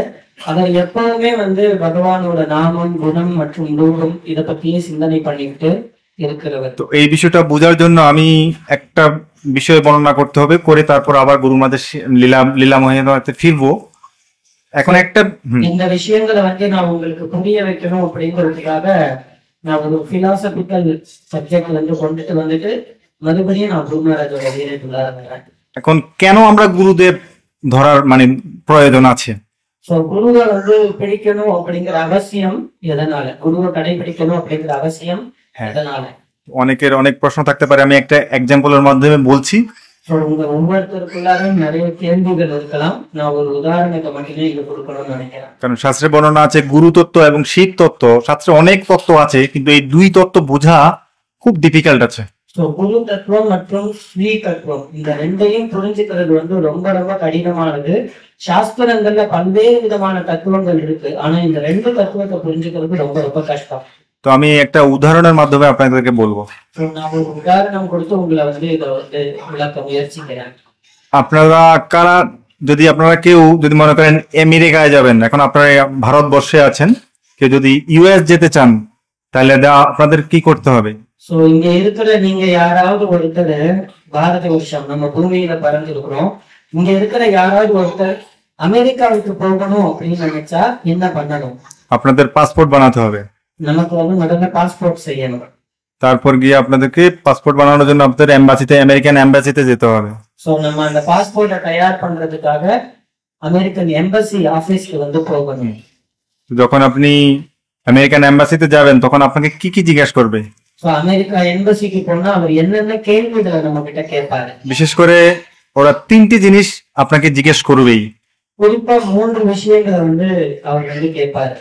அவர் எப்பவுமே வந்து பகவானோட நாமம் குணம் மற்றும் ரூபம் இதை பத்தியே சிந்தனை பண்ணிட்டு இருக்கிறவர்। তো এই বিষয়টা বোঝার জন্য আমি একটা বিষয় বর্ণনা করতে হবে, করে তারপর আবার গুরু মহারাজের লীলা মহিমাতে ফিরবো। এখন একটা இந்த விஷயங்களை வந்து நான் உங்களுக்கு புரிய வைக்கணும் அப்படிங்கிறதுக்காக நான் ஒரு பிலாசபிக்கல் சப்ஜெக்ட் வந்து கொண்டுட்டு வந்துட்டு மறுபடியும் நான் குரு மகாராஜோட லீலைக்குள்ள வரேன்। এখন কেন আমরা গুরুদেব ধরার মানে প্রয়োজন আছে? சோ குருவை வந்து பிடிக்கணும் அப்படிங்கிற அவசியம் எதனால, குருவை கடைபிடிக்கணும் அப்படிங்கிற அவசியம் எதனால? অনেকের অনেক প্রশ্ন থাকতে পারে, আমি একটা এক্সাম্পলের মাধ্যমে বলছি। உங்க ஒவ்வொருத்தருக்குள்ளாரும் நிறைய கேள்விகள் இருக்கலாம், நான் ஒரு உதாரணத்தை மட்டுமே இங்க கொடுக்கணும்னு நினைக்கிறேன்। কারণ শাস্ত্রে বর্ণনা আছে গুরু তত্ত্ব এবং শিখ তত্ত্ব, শাস্ত্রে অনেক তত্ত্ব আছে কিন্তু এই দুই তত্ত্ব বোঝা খুব ডিফিকাল্ট আছে। குரு தத்துவம் மற்றும் ஸ்ரீ தத்துவம் இந்த ரெண்டையும் புரிஞ்சுக்கிறது வந்து ரொம்ப ரொம்ப கடினமானது। சாஸ்திரங்கள்ல பல்வேறு விதமான தத்துவங்கள் இருக்கு, ஆனா இந்த ரெண்டு தத்துவத்தை புரிஞ்சுக்கிறது ரொம்ப ரொம்ப கஷ்டம்। তো আমি একটা উদাহরণের মাধ্যমে আপনাদেরকে বলবো। நான் ஒரு உதாரணம் கொடுத்து உங்களை வந்து இதை வந்து விளக்க முயற்சிக்கிறேன்। আপনারা কারা যদি আপনারা কেউ যদি মনে করেন আমেরিকায় যাবেন, এখন আপনারা ভারতবর্ষে আছেন, কেউ যদি ইউএস যেতে চান তাহলে আপনাদের কি করতে হবে? சோ இங்க இருக்கிற நீங்க யாராவது ஒருத்தர், பாரத வருஷம் நம்ம பூமியில பறந்துருக்கிறோம், இங்க இருக்கிற யாராவது ஒருத்தர் அமெரிக்காவுக்கு போகணும் அப்படின்னு நினைச்சா என்ன பண்ணணும்? আপনাদের পাসপোর্ট বানাতে হবে। நமக்கு வந்து முதல்ல பாஸ்போர்ட் செய்யணும்। তারপর গিয়ে আপনাদেরকে পাসপোর্ট বানানোর জন্য আপনাদের এম্বাসিতে, আমেরিকান এম্বাসিতে যেতে হবে। சோ நம்ம அந்த பாஸ்போர்ட்டை தயார் பண்றதுக்காக அமெரிக்கன் எம்பசி ஆபீஸ்க்கு வந்து போகணும்। যখন আপনি আমেরিকান এম্বাসিতে যাবেন তখন আপনাকে কি কি জিজ্ঞাসা করবে? சோ அமெரிக்கா எம்பசிக்கு போனா அவர் என்னென்ன கேள்விகளை நம்ம கிட்ட கேட்பாரு? বিশেষ করে ওরা তিনটি জিনিস আপনাকে জিজ্ঞেস করবেই। குறிப்பா 3 விஷயங்களை வந்து அவர் வந்து கேட்பாரு।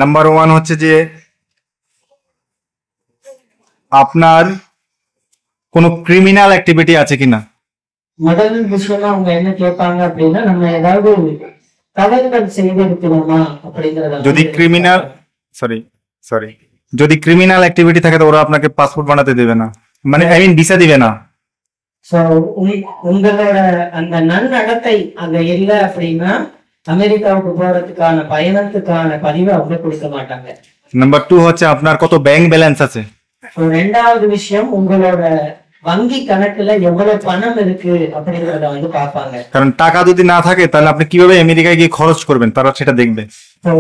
নাম্বার 1 হচ্ছে যে আপনার কোনো ক্রিমিনাল অ্যাক্টিভিটি আছে কিনা। முதல் விஷயம் அவங்க என்ன கேட்பாங்க அப்படின்னா நம்ம ஏதாவது தவறுகள் செய்திருக்கிறோமா அப்படிங்கறத যদি ক্রিমিনাল সরি যদি ক্রিমিনাল অ্যাক্টিভিটি থাকে তো ওরা আপনাকে পাসপোর্ট বানাতে দেবে না, মানে আই মিন ভিসা দিবে না। சோ உங்களோட அந்த நன்னடத்தை அங்க இல்ல அப்படின்னா அமெரிக்காவுக்கு போறதுக்கான பயணத்துக்கான பதிவை அவங்க கொடுக்க மாட்டாங்க। নাম্বার 2 হচ্ছে আপনার কত ব্যাংক ব্যালেন্স আছে। ரெண்டாவது விஷயம் உங்களோட வங்கி கணக்குல எவ்வளவு பணம் இருக்கு அப்படிங்கறத வந்து பாப்பாங்க। কারণ টাকা যদি না থাকে তাহলে আপনি কিভাবে আমেরিকায় গিয়ে খরচ করবেন তারা সেটা দেখবে। তো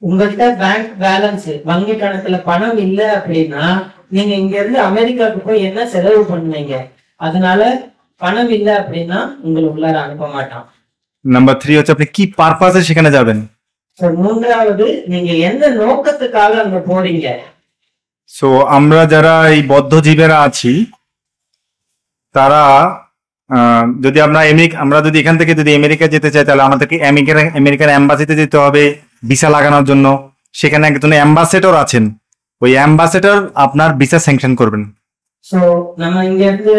உங்கள்கிட்ட பேங்க் பேலன்ஸ் வங்கி கணக்குல பணம் இல்ல அப்படின்னா நீங்க இங்க இருந்து அமெரிக்காவுக்கு போய் என்ன செலவு பண்ணுவீங்க? அதனால பணம் இல்ல அப்படின்னா உங்களை உள்ளார அனுப்ப மாட்டான்। নাম্বার 3 হচ্ছে আপনি কি পারপাসে সেখানে যাবেন। மூன்றாவது நீங்க எந்த நோக்கத்துக்காக அங்க போறீங்க। সো আমরা যারা এই বদ্ধজীবীরা আছি তারা যদি আমরা যদি এখান থেকে যদি আমেরিকা যেতে চাই তাহলে আমাদেরকে আমেরিকার এম্বাসিতে যেতে হবে ভিসা লাগানোর জন্য। সেখানে একজন অ্যাম্বাসেডর আছেন, ওই অ্যাম্বাসেডর আপনার ভিসা স্যাংশন করবেন। சோ நம்ம இங்க இருந்து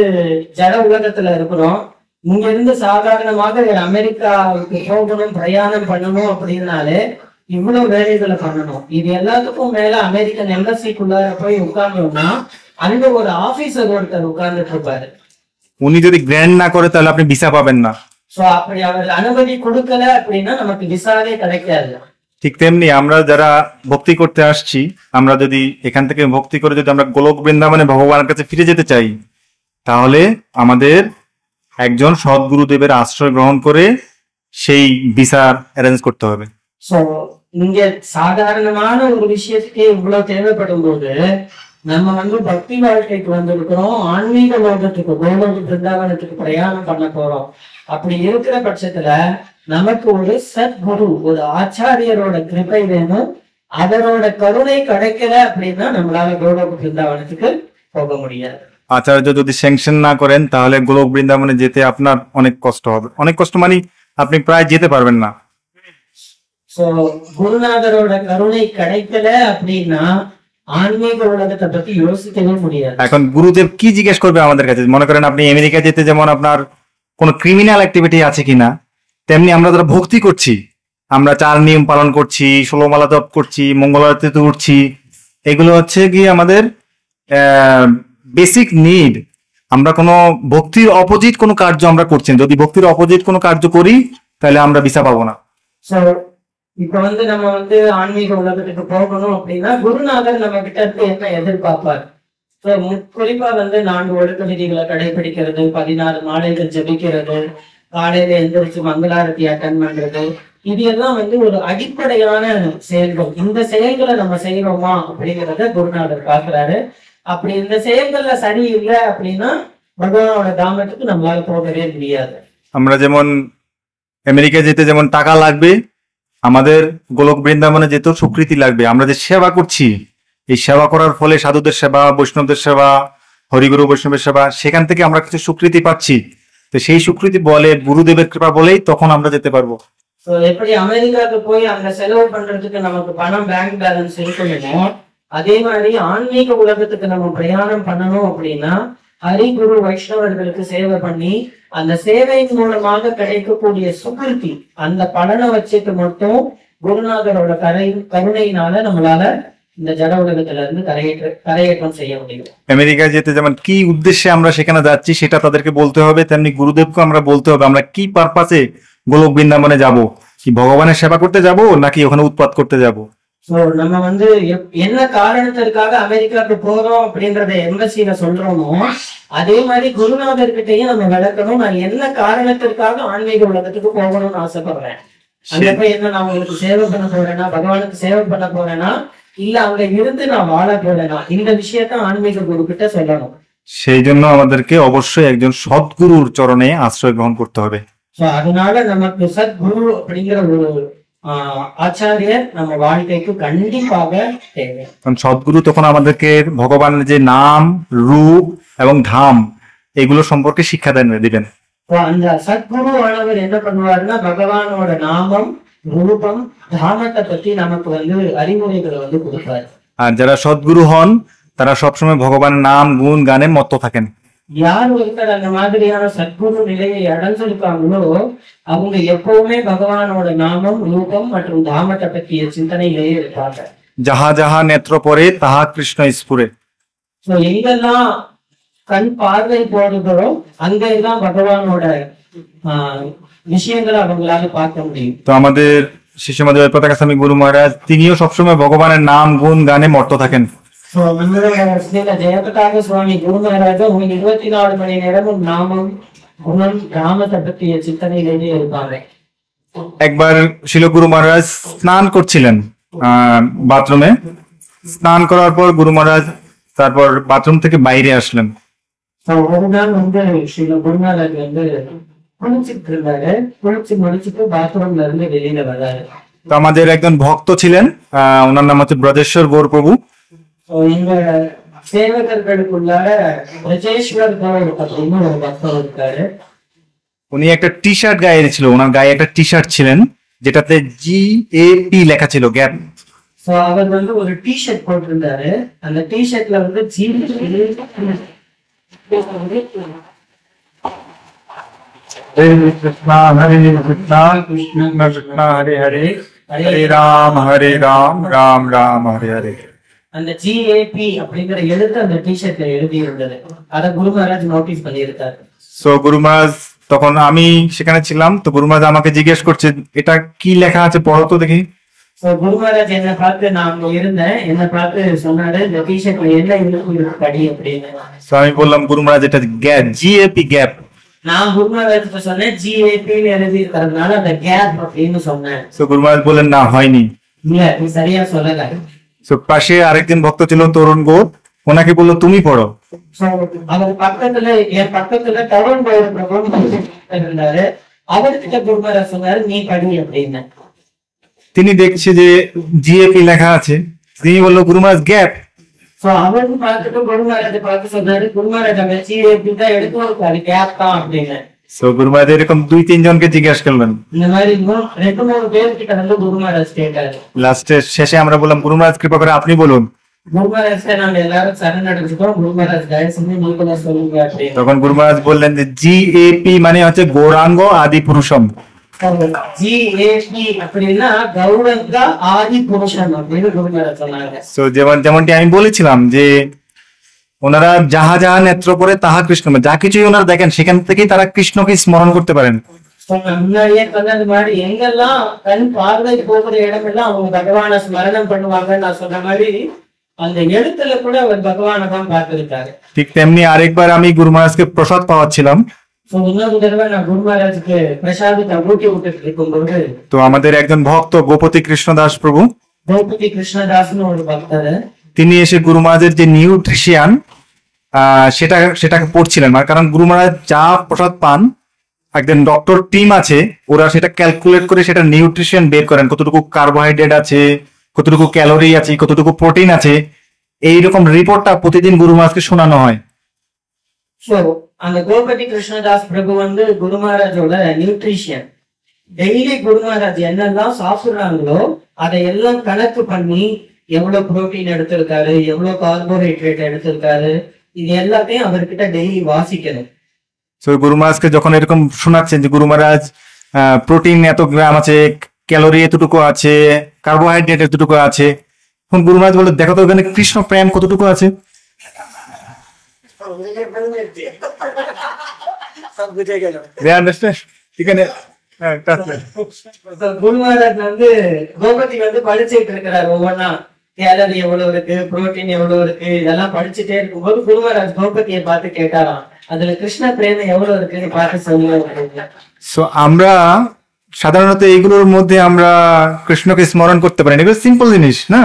ஜட உலகத்துல இருக்கிறோம், இங்க இருந்து சாதாரணமாக அமெரிக்காவுக்கு போகணும் பிரயாணம் பண்ணணும் அப்படின்னாலே இவ்வளவு வேலைகளை பண்ணணும்। இது எல்லாத்துக்கும் மேல அமெரிக்கன் எம்பசிக்குள்ளார போய் உட்கார்ந்தோம்னா அங்க ஒரு ஆபீசர் ஒருத்தர் உட்கார்ந்துட்டு இருப்பாரு। উনি যদি গ্র্যান্ড না করে তাহলে আপনি ভিসা পাবেন না। சோ அப்படி அவர் அனுமதி கொடுக்கல அப்படின்னா நமக்கு விசாவே கிடைக்காது। ঠিক তেমনি আমরা যারা ভক্তি করতে আসছি, আমরা যদি এখান থেকে ভক্তি করে যদি আমরা গোলক বৃন্দাবনে ভগবানের কাছে ফিরে যেতে চাই তাহলে আমাদের একজন সদ্গুরুদেবের আশ্রয় গ্রহণ করে সেই ভিসা অ্যারেঞ্জ করতে হবে। சோ இங்க சாதாரணமான ஒரு விஷயத்துக்கு இவ்வளவு தேவைப்படும் போது நம்ம வந்து பக்தி வாழ்க்கைக்கு வந்திருக்கிறோம், ஆன்மீக லோகத்துக்கு கோலோக பிருந்தாவனத்துக்கு பிரயாணம் பண்ண போறோம்। அப்படி இருக்கிற பட்சத்துல நமக்கு ஒரு சத்குரு ஒரு ஆச்சாரியரோட கிருபை வேணும்। அதனோட கருணை கிடைக்கல அப்படின்னா நம்மளால கோலோக பிருந்தாவனத்துக்கு போக முடியாது। আচার্য যদি স্যাংশন না করেন তাহলে গোলক বৃন্দাবনে যেতে আপনার অনেক কষ্ট হবে। অনেক কষ্ট মানে আপনি প্রায় যেতে পারবেন না। சோ குருநாதரோட கருணை கிடைக்கல அப்படின்னா ஆன்மீக உலகத்தை பத்தி யோசிக்கவே முடியாது। এখন গুরুদেব কি জিজ্ঞেস করবে আমাদের কাছে? মনে করেন আপনি আমেরিকা যেতে যেমন আপনার কোনো ক্রিমিনাল অ্যাক্টিভিটি আছে কিনা, তেমনি আমরা যারা ভক্তি করছি, আমরা 4 নিয়ম পালন করছি, 16 মালা জপ করছি, মঙ্গল আরতিতে উঠছি, এগুলো হচ্ছে কি আমাদের বেসিক নিড। আমরা কোনো ভক্তির অপোজিট কোনো কার্য আমরা করছি না। যদি ভক্তির অপোজিট কোনো কার্য করি তাহলে আমরা ভিসা পাবো না। சோ இப்ப வந்து நம்ம வந்து ஆன்மீக உலகத்துக்கு போகணும் அப்படின்னா குருநாதர் நம்ம கிட்ட இருந்து என்ன எதிர்பார்ப்பார்? குறிப்பா வந்து 4 ஒழுக்க விதிகளை கடைபிடிக்கிறது, 16 மாலைகள் ஜபிக்கிறது, காலையில எந்திரிச்சு மங்களாரத்தி அட்டன் பண்றது, இது எல்லாம் வந்து ஒரு அடிப்படையான செயல்கள்। இந்த செயல்களை நம்ம செய்யறோமா அப்படிங்கிறத குருநாதர் பாக்குறாரு। அப்படி இந்த செயல்கள்ல சரியில்லை அப்படின்னா பகவானோட தாமத்துக்கு நம்மளால போகவே முடியாது। আমরা যেমন আমেরিকা যেতে যেমন টাকা লাগবে, আমাদের গোলক বৃন্দাবনে যেতেও স্বীকৃতি লাগবে। আমরা যে সেবা করছি, এই সেবা করার ফলে সাধুদের সেবা, বৈষ্ণবদের সেবা, হরিগুরু বৈষ্ণবের সেবা, সেখান থেকে আমরা কিছু স্বীকৃতি পাচ্ছি। তো সেই স্বীকৃতি বলে গুরুদেবের কৃপা বলেই তখন আমরা যেতে পারবো। சோ எப்படி அமெரிக்காவுக்கு போய் அங்க செலவு பண்றதுக்கு நமக்கு பணம் பேங்க் பேலன்ஸ் இருக்கணுமோ அதே மாதிரி ஆன்மீக உலகத்துக்கு நம்ம பிரயாணம் பண்ணணும் அப்படின்னா ஹரி குரு வைஷ்ணவர்களுக்கு சேவை பண்ணி அந்த சேவையின் மூலமாக கிடைக்கக்கூடிய சுகிருதி, அந்த பலனை வச்சுட்டு மட்டும் குருநாதரோட கருணையினால நம்மளால இந்த ஜட உலகத்துல இருந்து கரையேற்றம் செய்ய முடியும்। আমেরিকা যেতে যেমন কি উদ্দেশ্যে আমরা সেখানে যাচ্ছি সেটা তাদেরকে বলতে হবে, তেমনি গুরুদেবকে আমরা বলতে হবে আমরা কি পারপাসে গোলক বৃন্দাবনে যাব, কি ভগবানের সেবা করতে যাব নাকি ওখানে উৎপাত করতে যাব। சோ நம்ம வந்து என்ன காரணத்திற்காக அமெரிக்காவுக்கு போறோம் அப்படின்றத எம்பசியில சொல்றோமோ அதே மாதிரி குருநாதர்கிட்டையும் நம்ம விளக்கணும், நான் என்ன காரணத்திற்காக ஆன்மீக உலகத்துக்கு போகணும்னு ஆசைப்படுறேன்। அங்க போய் என்ன நான் உங்களுக்கு சேவை பண்ண போறேன்னா, பகவானுக்கு சேவை பண்ண போறேன்னா, இல்ல அங்க இருந்து நான் வாழ போறேனா, இந்த விஷயத்த ஆன்மீக குரு கிட்ட சொல்லணும்। সেই জন্য আমাদেরকে অবশ্যই একজন সদ্গুরুর চরণে আশ্রয় গ্রহণ করতে হবে। சோ அதனால நமக்கு சத்குரு அப்படிங்கிற ஒரு আচার্যের நம்ம வாழ்க்கைக்கு கண்டிப்பாக தேவை। কারণ সদ্গুরু তখন আমাদেরকে ভগবানের যে নাম, রূপ এবং ধাম এগুলো সম্পর্কে শিক্ষা দিবেন। அந்த சத்குரு ஆனவர் என்ன பண்ணுவாருன்னா பகவானோட நாமம், ரூபம், தாமத்தை பத்தி நமக்கு வந்து அறிவுரைகளை வந்து கொடுப்பாரு। আর যারা সদ্গুরু হন তারা সবসময় ভগবানের নাম, গুণ, গানে মত্ত থাকেন। யார் ஒருத்தர் அந்த மாதிரியான சத்குரு நிலையை அடைஞ்சிருக்காங்களோ அவங்க எப்பவுமே பகவானோட நாமம், ரூபம் மற்றும் தாமத்தை பற்றிய சிந்தனையிலேயே இருப்பாங்க. যাহা যাহা নেত্র পরে তাহা কৃষ্ণ স্ফুরে। சோ எங்கெல்லாம் கண் பார்வை போடுதோ அங்கெல்லாம் பகவானோட விஷயங்களை அவங்களால பார்க்க முடியும். তো আমাদের শিষ্যমাদেব পতাকা স্বামী গুরু মহারাজ তিনিও সবসময় ভগবানের নাম গুণ গানে মত্ত থাকেন। சோ நம்மளோட ஸ்ரீல ஜெயபிரகாஷ சுவாமி குரு மகாராஜா 24 மணி நேரமும் நாமம், குணம், ராமத்தை பற்றிய சிந்தனையிலேயே இருப்பாங்க. একবার শিল গুরু মহারাজ স্নান করছিলেন বাথরুমে। স্নান করার পর গুরু মহারাজ তারপর বাথরুম থেকে বাইরে আসলেন। ஒரு நாள் ஸ்ரீல குரு மகாராஜ் குளிச்சுட்டு இருந்தாரு. குளிச்சு முடிச்சுட்டு பாத்ரூம்ல இருந்து வெளியில வர்றாரு. তো আমাদের একজন ভক্ত ছিলেন, ওনার নাম হচ্ছে ব্রজেশ্বর গৌর প্রভু। எங்க சேவகர்களுக்குள்ளார பிரஜேஸ்வர் கௌர் அப்படின்னு ஒரு பக்தர் இருக்காரு. উনি একটা টি শার্ট গায়ে ছিল, ওনার গায়ে একটা টি শার্ট ছিলেন যেটাতে GAP লেখা ছিল, গ্যাপ। சோ அவர் ஒரு டி ஷர்ட் போட்டிருந்தாரு. அந்த டி ஷர்ட்ல ஹரே ஹரே ஹரே ராம் ராம் ராம் ஹரே ஹரே। அந்த GAP அப்படிங்கிற எழுத்து அந்த டி ஷர்ட்ல எழுதி இருந்தது. அத குரு மகாராஜ் நோட்டீஸ் பண்ணியிருக்காரு. সো গুরু মহারাজ, তখন আমি সেখানে ছিলাম, তো গুরু মহারাজ আমাকে জিজ্ঞেস করছে এটা কি লেখা আছে, পড়ো তো দেখি। சோ குரு மகாராஜ் என்ன பார்த்து, நான் அங்க இருந்தேன், என்ன பார்த்து சொன்னாரு இந்த டி ஷர்ட்ல என்ன எழுத்து படி அப்படின்னு। সো আমি বললাম গুরু মহারাজ এটা GAP গ্যাপ। நான் குரு மகாராஜ் சொன்னேன் GAP எழுதி இருக்கிறதுனால அந்த கேப் அப்படின்னு சொன்னேன்। সো গুরু মহারাজ বললেন না, হয়নি। இல்ல நீ சரியா சொல்லல। সো পাশে আরেকজন ভক্ত ছিল তরুণ গো, ওনাকে বললো তুমি পড়ো। அவர் பக்கத்துல என் பக்கத்துல தருண் இருந்தாரு. அவர்கிட்ட குரு மகாராஜ் சொன்னாரு நீ படி அப்படின்னு। তিনি দেখছে যে GAP লেখা আছে, তিনি বললো গুরু মহারাজ গ্যাপ। சோ அவரு பார்த்துட்டு குரு மகாராஜை பார்த்து சொன்னாரு குரு மகாராஜ் அந்த GAP தான் எடுத்து கேப் தான் அப்படின்னு। সো গুরু মহারাজ এরকম 2-3 জনকে জিজ্ঞাসা করলেন। இந்த மாதிரி 2-3 பேர்கிட்ட குரு மகாராஜ் கேட்டாரு। লাস্টে শেষে আমরা বললাম গুরু মহারাজ কৃপা করে আপনি বলুন। குரு மகாராஜ் நாங்க எல்லாரும் சரணடைஞ்சிட்டோம், குரு மகாராஜ் தயவு செஞ்சு நீங்க சொல்லுங்க அப்படின்னு। তখন গুরু মহারাজ বললেন যে GAP মানে হচ্ছে গৌরাঙ্গ আদি পুরুষম। GAP அப்படின்னா கௌரங்க ஆதி புருஷன் அப்படின்னு குரு மகாராஜ் சொன்னாங்க। সো যেমনটি আমি বলেছিলাম যে ওনারা যাহা যাহা নেত্র পরে তাহা কৃষ্ণ, যা কিছুই ওনারা দেখেন সেখান থেকেই তারা কৃষ্ণকে স্মরণ করতে পারেন। முன்னாடியே சொன்னது மாதிரி எங்கெல்லாம் கண் பார்வை போகிற இடமெல்லாம் அவங்க பகவான ஸ்மரணம் பண்ணுவாங்கன்னு நான் சொன்ன மாதிரி அந்த எழுத்துல கூட அவர் பகவானை தான் பார்த்திருக்காரு। ঠিক তেমনি আরেকবার আমি গুরু মহারাজকে প্রসাদ পাওয়াচ্ছিলাম। இன்னொரு தடவை நான் குரு மகாராஜுக்கு பிரசாதத்தை ஊட்டி விட்டுட்டு இருக்கும்போது তো আমাদের একজন ভক্ত গোপতি কৃষ্ণ দাস প্রভু, கோபதி கிருஷ்ணதாஸ்னு ஒரு பக்தர், তিনি এসে গুরু মহারাজের যে নিউট্রিশিয়ান সেটাকে পড়ছিলেন। কারণ গুরু মহারাজ যা প্রসাদ পান, একজন ডক্টর টিম আছে, ওরা সেটা ক্যালকুলেট করে সেটা নিউট্রিশন বের করেন, কতটুকু কার্বোহাইড্রেট আছে, কতটুকু ক্যালোরি আছে, কতটুকু প্রোটিন আছে, এইরকম রিপোর্টটা প্রতিদিন গুরু মহারাজকে শোনানো হয়। அந்த கோபதி கிருஷ்ணதாஸ் பிரபு குரு மகாராஜோட நியூட்ரிஷியன். டெய்லி குரு மகாராஜ் என்னெல்லாம் சாப்பிடுறாங்களோ அதை எல்லாம் கணக்கு பண்ணி எவ்வளவு புரோட்டீன் எடுத்திருக்காரு, எவ்வளவு கார்போஹைட்ரேட் எடுத்திருக்காரு, இது எல்லாத்தையும் அவர்கிட்ட டெய்லி வாசிக்கணும்। সো গুরু মহারাজকে যখন এরকম শোনাচ্ছেন যে গুরু মহারাজ প্রোটিন এত গ্রাম আছে, ক্যালোরি এতটুকু আছে, কার্বোহাইড্রেট এতটুকু আছে, তখন গুরু মহারাজ বলে দেখো তো ওখানে কৃষ্ণ প্রেম কতটুকু আছে। குரு மகாராஜ் கோபதி படிச்சுட்டு இருக்கிறாரு ஒவ்வொன்னா, கேலரி எவ்வளவு இருக்கு, புரோட்டீன் எவ்வளவு இருக்கு, இதெல்லாம் படிச்சுட்டே இருக்கும்போது குரு மகாராஜ் கோபதியை பார்த்து கேட்டாராம் அதுல கிருஷ்ண பிரேமம் எவ்வளவு இருக்குன்னு பார்த்து சொல்லுங்க। সো আমরা সাধারণত এইগুলোর মধ্যে আমরা কৃষ্ণকে স্মরণ করতে পারি, এগুলো সিম্পল জিনিস না,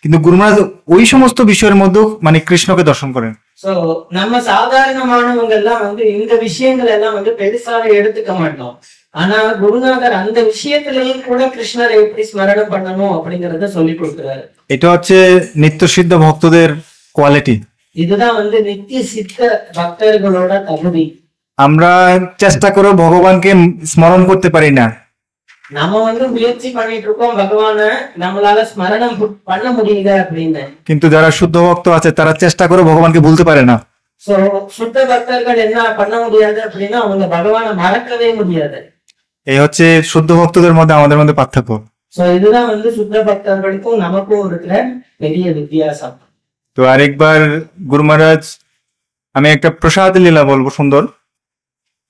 কিন্তু গুরু মহারাজ ওই সমস্ত বিষয়ের মধ্যেও মানে কৃষ্ণকে দর্শন করেন। சோ நம்ம சாதாரணமானவங்க எல்லாம் இந்த விஷயங்கள் எல்லாம் பெருசாக எடுத்துக்க மாட்டோம், ஆனா குருநாதர் அந்த விஷயத்திலையும் கூட கிருஷ்ணரை எப்படி ஸ்மரணம் பண்ணணும் அப்படிங்கறத சொல்லி கொடுக்கிறாரு। এটা হচ্ছে নিত্য সিদ্ধ ভক্তদের কোয়ালিটি। இதுதான் நித்திய சித்த பக்தர்களோட தகுதி। আমরা চেষ্টা করে ভগবানকে স্মরণ করতে পারি না, நம்ம முயற்சி பண்ணிட்டு இருக்கோம் பகவான நம்மளால ஸ்மரணம் பண்ண முடியுது அப்படின்னு, কিন্তু যারা শুদ্ধ ভক্ত আছে তারা চেষ্টা করে ভগবানকে ভুলতে পারে না। சோ சுத்த பக்தர்கள் என்ன பண்ண முடியாது அப்படின்னா அவங்க பகவானை மறக்கவே முடியாது. এই হচ্ছে শুদ্ধ ভক্তদের মধ্যে আমাদের মধ্যে পার্থক্য। சோ இதுதான் வந்து சுத்த பக்தர்களுக்கும் நமக்கும் இருக்கிற பெரிய வித்தியாசம்। তো আরেকবার গুরু মহারাজ, আমি একটা প্রসাদ লীলা বলবো সুন্দর।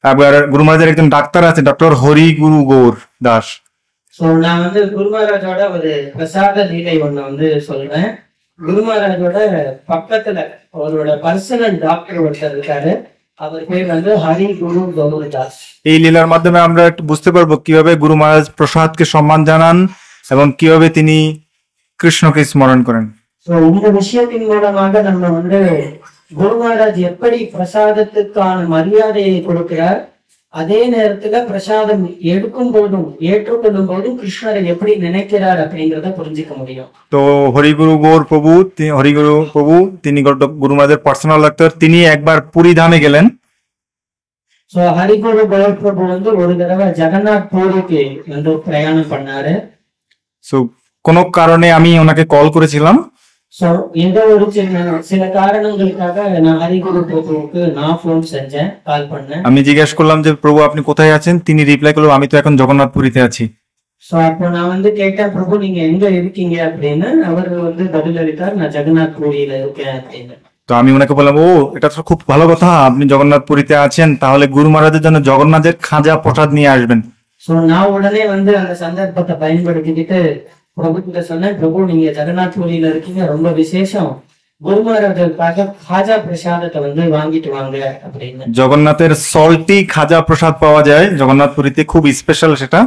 আবার গুরু মহারাজের একজন ডাক্তার আছে, ডক্টর হরি গুরু গৌর দাস। சோ நான் வந்து குரு மகாராஜோட ஒரு பிரசாத லீலை ஒண்ணு வந்து சொல்றேன்। குரு மகாராஜோட பக்கத்துல அவரோட பர்சனல் டாக்டர் ஒருத்தர் இருக்காரு, அவர் பேர் வந்து ஹரி குரு கௌர் தாஸ்। এই লীলার মাধ্যমে আমরা একটু বুঝতে পারবো কিভাবে গুরু মহারাজ প্রসাদকে সম্মান জানান এবং কিভাবে তিনি কৃষ্ণকে স্মরণ করেন। சோ இந்த விஷயத்தின் மூலமாக நம்ம வந்து குரு மகாராஜ் எப்படி பிரசாதத்துக்கான மரியாதையை கொடுக்கிறார், அதே நேரத்துல பிரசாதம் எடுக்கும் போதும் ஏற்றுக்கொள்ளும் போதும் கிருஷ்ணரை எப்படி நினைக்கிறார் அப்படிங்கறத புரிஞ்சுக்க முடியும்। তো হরিগুরু গৌর প্রভু, হরিগুরু প্রভু তিনি গুরু মহারাজের পার্সোনাল ডাক্তার। তিনি একবার পুরী ধামে গেলেন। சோ ஹரிகுரு கௌர் பிரபு வந்து ஒரு தடவை ஜெகநாத் பூரிக்கு வந்து பிரயாணம் பண்ணாரு। সো কোনো কারণে আমি ওনাকে কল করেছিলাম। சோ ஏதோ ஒரு சில காரணங்களுக்காக நான் ஹரிகுரு பிரபுவுக்கு நான் போன் செஞ்சேன், கால் பண்ணேன்। আমি জিজ্ঞেস করলাম যে প্রভু আপনি কোথায় আছেন? তিনি রিপ্লাই করলো আমি তো এখন জগন্নাথপুরীতে আছি। சோ அப்போ நான் வந்து கேட்டேன், பிரபு நீங்க எங்க இருக்கீங்க அப்படின்னு। அவர் வந்து பதில் அளித்தார், நான் ஜெகநாத் பூரியில இருக்கேன் அப்படின்னு। তো আমি ওনাকে বললাম, ও এটা তো খুব ভালো কথা, আপনি জগন্নাথপুরীতে আছেন, তাহলে গুরু মহারাজের জন্য জগন্নাথের খাজা প্রসাদ নিয়ে আসবেন। சோ நான் உடனே வந்து அந்த சந்தர்ப்பத்தை பயன்படுத்திக்கிட்டு பிரபு கிட்ட சொன்னேன், பிரபு நீங்க ஜெகநாத் பூரியில இருக்கீங்க, ரொம்ப விசேஷம், குரு மகாராஜருக்காக খাজা பிரசாதத்தை வந்து வாங்கிட்டு வாங்க அப்படின்னு। জগন্নাথের সল্টি খাজা প্রসাদ পাওয়া যায় জগন্নাথপুরীতে, খুব স্পেশাল সেটা,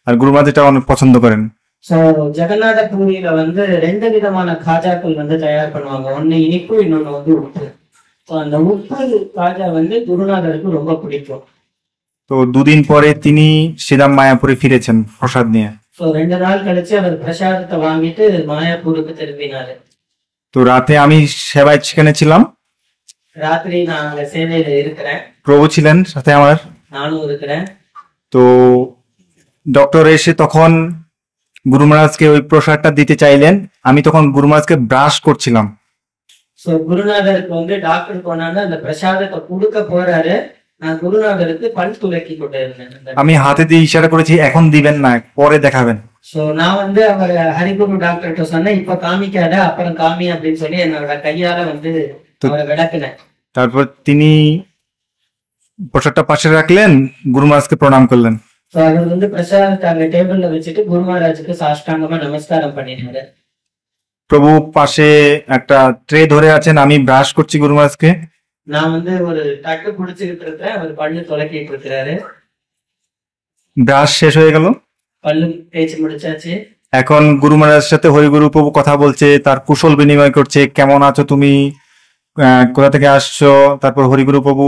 আর গুরু মহারাজ এটা অনেক পছন্দ করেন। சோ ஜெகநாத பூரியில வந்து 2 விதமான காஜாக்கள் வந்து தயார் பண்ணுவாங்க, ஒண்ணு இனிப்பு, இன்னொன்னு வந்து உப்பு। சோ அந்த உப்பு காஜா வந்து குருநாதருக்கு ரொம்ப பிடிக்கும்। তো দুদিন পরে তিনি শ্রীরাম মায়াপুরে ফিরেছেন প্রসাদ নিয়ে। சோ 2 நாள் கழிச்சு அவர் பிரசாதத்தை வாங்கிட்டு மாயாப்பூருக்கு திரும்பினாரு। তো রাতে আমি সেবায় সেখানে ছিলাম, ராத்திரி நான் அங்க சேவையில இருக்கிறேன், প্রভু ছিলেন সাথে আমার। நானும் இருக்கிறேன்। তো ডক্টর এসে তখন গুরু মহারাজকে ওই প্রসাদটা দিতে চাইলেন। আমি তখন গুরু মহারাজকে ব্রাশ করছিলাম। சோ குருநாதருக்கு வந்து டாக்டர் போனாங்க, அந்த பிரசாதத்தை கொடுக்க போறாரு, நான் குருநாதருக்கு பல் துலக்கி கொண்டு இருந்தேன்। আমি হাতে দিয়ে ইশারা করেছি এখন দিবেন না, পরে দেখাবেন। சோ நான் வந்து அவர் ஹரிகுரு டாக்டர்கிட்ட சொன்னேன், இப்ப காமிக்காத அப்புறம் காமி அப்படின்னு சொல்லி என்னோட கையால வந்து அவரை விளக்குனேன்। তারপর তিনি প্রসাদটা পাশে রাখলেন, গুরু মহারাজকে প্রণাম করলেন। சோ அவர் வந்து பிரசாதத்தை அங்க டேபிள்ல வச்சுட்டு குரு மகாராஜுக்கு சாஷ்டாங்கமா நமஸ்காரம் பண்ணினாரு। প্রভু পাশে একটা ট্রে ধরে আছেন, আমি ব্রাশ করছি গুরু মহারাজকে। நான் வந்து ஒரு தட்டு குடிச்சுக்கிட்டு இருக்கிறேன், அவர் பல்லு துலக்கிட்டு இருக்கிறாரு। ব্রাশ শেষ হয়ে গেল, பல்லு தேய்ச்சி முடிச்சாச்சு। এখন গুরু মহারাজের সাথে হরিগুরু প্রভু কথা বলছে, তার কুশল বিনিময় করছে, কেমন আছো তুমি, কোথা থেকে আসছো। তারপর হরিগুরু প্রভু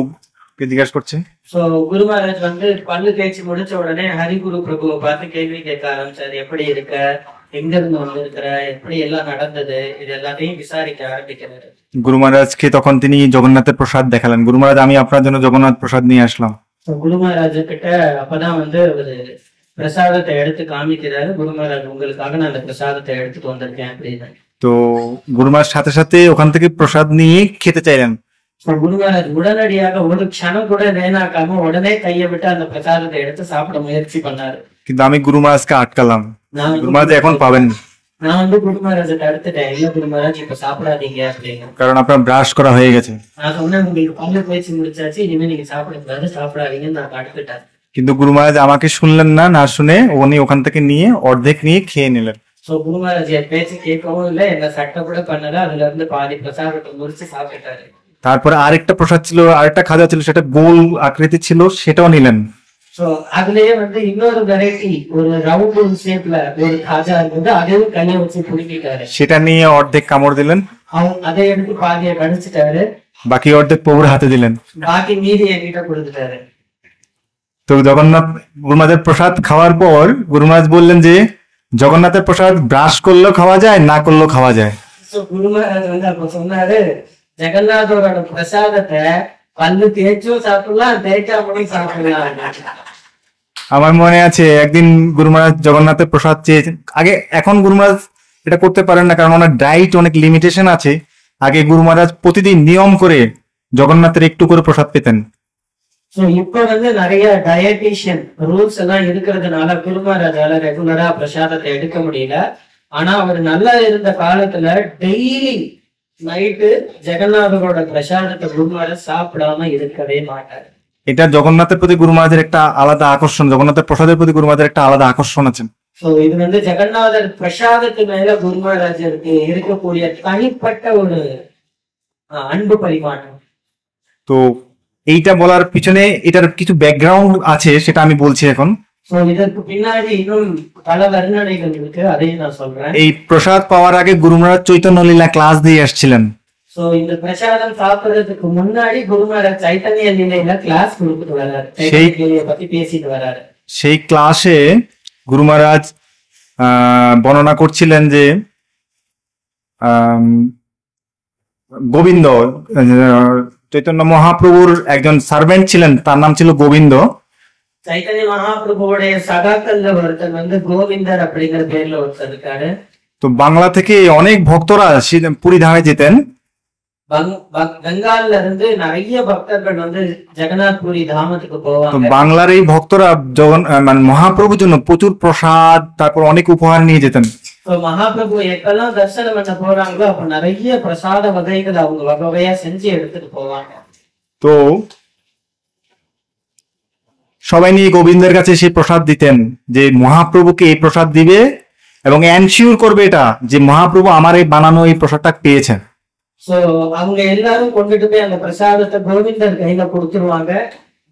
কে জিজ্ঞাসা করছে। சோ குரு மகாராஜ் வந்து பல்லு தேய்ச்சி முடிச்ச உடனே ஹரிகுரு பிரபுவை பார்த்து கேள்வி கேட்க ஆரம்பிச்சாரு, எப்படி இருக்க, எங்க இருந்து வந்திருக்கிற, எப்படி எல்லாம் நடந்தது, இது எல்லாத்தையும் விசாரிக்க ஆரம்பிக்கிறாரு। গুরু মহারাজকে তখন তিনি জগন্নাথের প্রসাদ দেখালেন। গুরু মহারাজ আমি আপনার জন্য জগন্নাথ প্রসাদ নিয়ে আসলাম। சோ குரு மகாராஜ் கிட்ட அப்பதான் வந்து ஒரு பிரசாதத்தை எடுத்து காமிக்கிறாரு, குரு மகாராஜ் உங்களுக்காக நான் அந்த பிரசாதத்தை எடுத்துட்டு வந்திருக்கேன் அப்படின்னு। তো গুরু মহারাজ সাথে সাথে ওখান থেকে প্রসাদ নিয়ে খেতে চাইলেন। சோ குரு மகாராஜ் உடனடியாக ஒரு க்ஷணம் கூட வேணாக்காம உடனே கையை விட்டு அந்த பிரசாதத்தை எடுத்து சாப்பிட முயற்சி பண்ணாரு। কিন্তু আমি গুরু মহারাজকে আটকালাম, நான் গুরু মহারাজ এখন পাবেন না, நான் வந்து குரு மகாராஜை தடுத்துட்டேன், இல்ல குரு மகாராஜ் இப்ப சாப்பிடாதீங்க அப்படின்னு। কারণ আপনার ব্রাশ করা হয়ে গেছে। நான் சொன்னேன், உங்களுக்கு பல்லு பேச்சு முடிச்சாச்சு, இனிமே நீங்க சாப்பிடக்கூடாது, சாப்பிடாதீங்கன்னு நான் தடுத்துட்டேன்। কিন্তু গুরু মহারাজ আমাকে শুনলেন না, না শুনে উনি ওখান থেকে নিয়ে অর্ধেক নিয়ে খেয়ে নিলেন। சோ குரு மகாராஜ் என் பேச்சு கேட்கவும் இல்லை, என்ன சட்டை கூட பண்ணல, அதுல இருந்து பாதி பிரசாதத்தை முடிச்சு சாப்பிட்டாரு। তারপরে আরেকটা প্রসাদ ছিল, আরেকটা খাজা ছিল, সেটা গোল আকৃতি ছিল, সেটাও নিলেন। சோ அதுலயே வந்து இன்னொரு வெரைட்டி, ஒரு ரவுண்ட் ஷேப்ல ஒரு காஜா இருந்தது, அதையும் கையை வச்சு புடுங்கிட்டாரு। সেটা নিয়ে অর্ধেক কামড় দিলেন, அதை எடுத்து பாதியை கடிச்சிட்டாரு, বাকি অর্ধেক প্রভুর হাতে দিলেন। பாக்கி மீதி என்கிட்ட கொடுத்துட்டாரு। তো জগন্নাথ গুরু মহারাজের প্রসাদ খাওয়ার পর গুরু মহারাজ বললেন যে জগন্নাথের প্রসাদ ব্রাশ করলেও খাওয়া যায়, না করলেও খাওয়া যায়। சோ குரு மகாராஜ் வந்து அப்ப சொன்னாரு, ஜெகநாதரோட பிரசாதத்தை பல்லு தேய்ச்சும் சாப்பிடலாம், தேய்க்காமலும் சாப்பிடலாம்। আমার মনে আছে একদিন গুরু মহারাজ জগন্নাথের প্রসাদ চেয়েছেন। আগে, এখন গুরু মহারাজ এটা করতে পারেন না, কারণ ওনার ডায়েট অনেক লিমিটেশন আছে। আগে গুরু মহারাজ প্রতিদিন নিয়ম করে জগন্নাথের একটু করে প্রসাদ পেতেন। சோ இப்ப வந்து நிறைய டயட்டிஷியன் ரூல்ஸ் எல்லாம் இருக்கிறதுனால குரு மகாராஜால ரெகுலரா பிரசாதத்தை எடுக்க முடியல. ஆனா அவர் நல்லா இருந்த காலத்துல டெய்லி நைட்டு ஜெகநாதரோட பிரசாதத்தை குரு மகாராஜ் சாப்பிடாம இருக்கவே மாட்டார். এটা জগন্নাথের প্রতি গুরু মহারাজের একটা আলাদা আকর্ষণ, জগন্নাথের প্রসাদের প্রতি গুরু মহারাজের একটা আলাদা আকর্ষণ আছে। சோ இது வந்து ஜெகநாதர் பிரசாதத்து மேல குரு மகாராஜருக்கு இருக்கக்கூடிய தனிப்பட்ட ஒரு அன்பு பரிமாற்றம். তো এইটা বলার পিছনে এটার কিছু ব্যাকগ্রাউন্ড আছে, সেটা আমি বলছি এখন। சோ இதற்கு பின்னாடி இன்னும் பல வர்ணனைகள் இருக்கு, அதையும் நான் சொல்றேன். এই প্রসাদ পাওয়ার আগে গুরু মহারাজ চৈতন্য লীলা ক্লাস দিয়ে আসছিলেন। சோ இந்த பிரசாதம் சாப்பிடுறதுக்கு முன்னாடி குரு மகாராஜ் சைத்தன்ய லீலையில கிளாஸ் கொடுத்துட்டு வர்றாரு, சைத்தன்ய லீலையை பத்தி பேசிட்டு வர்றாரு। সেই ক্লাসে গুরু মহারাজ বর্ণনা করছিলেন যে গোবিন্দ চৈতন্য মহাপ্রভুর একজন সার্ভেন্ট ছিলেন, তার নাম ছিল গোবিন্দ। சைத்தன்ய மகாபிரபுவோடைய சகாக்கள்ல ஒருத்தர் வந்து கோவிந்தர் அப்படிங்கிற பேர்ல ஒருத்தர் இருக்காரு। তো বাংলা থেকে অনেক ভক্তরা পুরী ধামে যেতেন। பெங்கால்ல இருந்து நிறைய பக்தர்கள் வந்து ஜெகநாத் புரி தாமத்துக்கு তো போவாங்க। বাংলার এই ভক্তরা মানে মহাপ্রভুর জন্য প্রচুর প্রসাদ, তারপর অনেক উপহার নিয়ে যেতেন। তো மகாபிரபு எப்பெல்லாம் தரிசனம் பண்ண போறாங்களோ அப்ப நிறைய பிரசாத வகைகள் அவங்க வகை வகையா செஞ்சு எடுத்துட்டு போவாங்க। তো সবাই নিয়ে গোবিন্দের কাছে সেই প্রসাদ দিতেন, যে মহাপ্রভুকে এই প্রসাদ দিবে এবং এনশিওর করবে এটা যে মহাপ্রভু আমার এই বানানো এই প্রসাদটা পেয়েছেন। சோ அவங்க எல்லாரும் கொண்டுட்டு போய் அந்த பிரசாதத்தை கோவிந்தர் கையில கொடுத்துருவாங்க।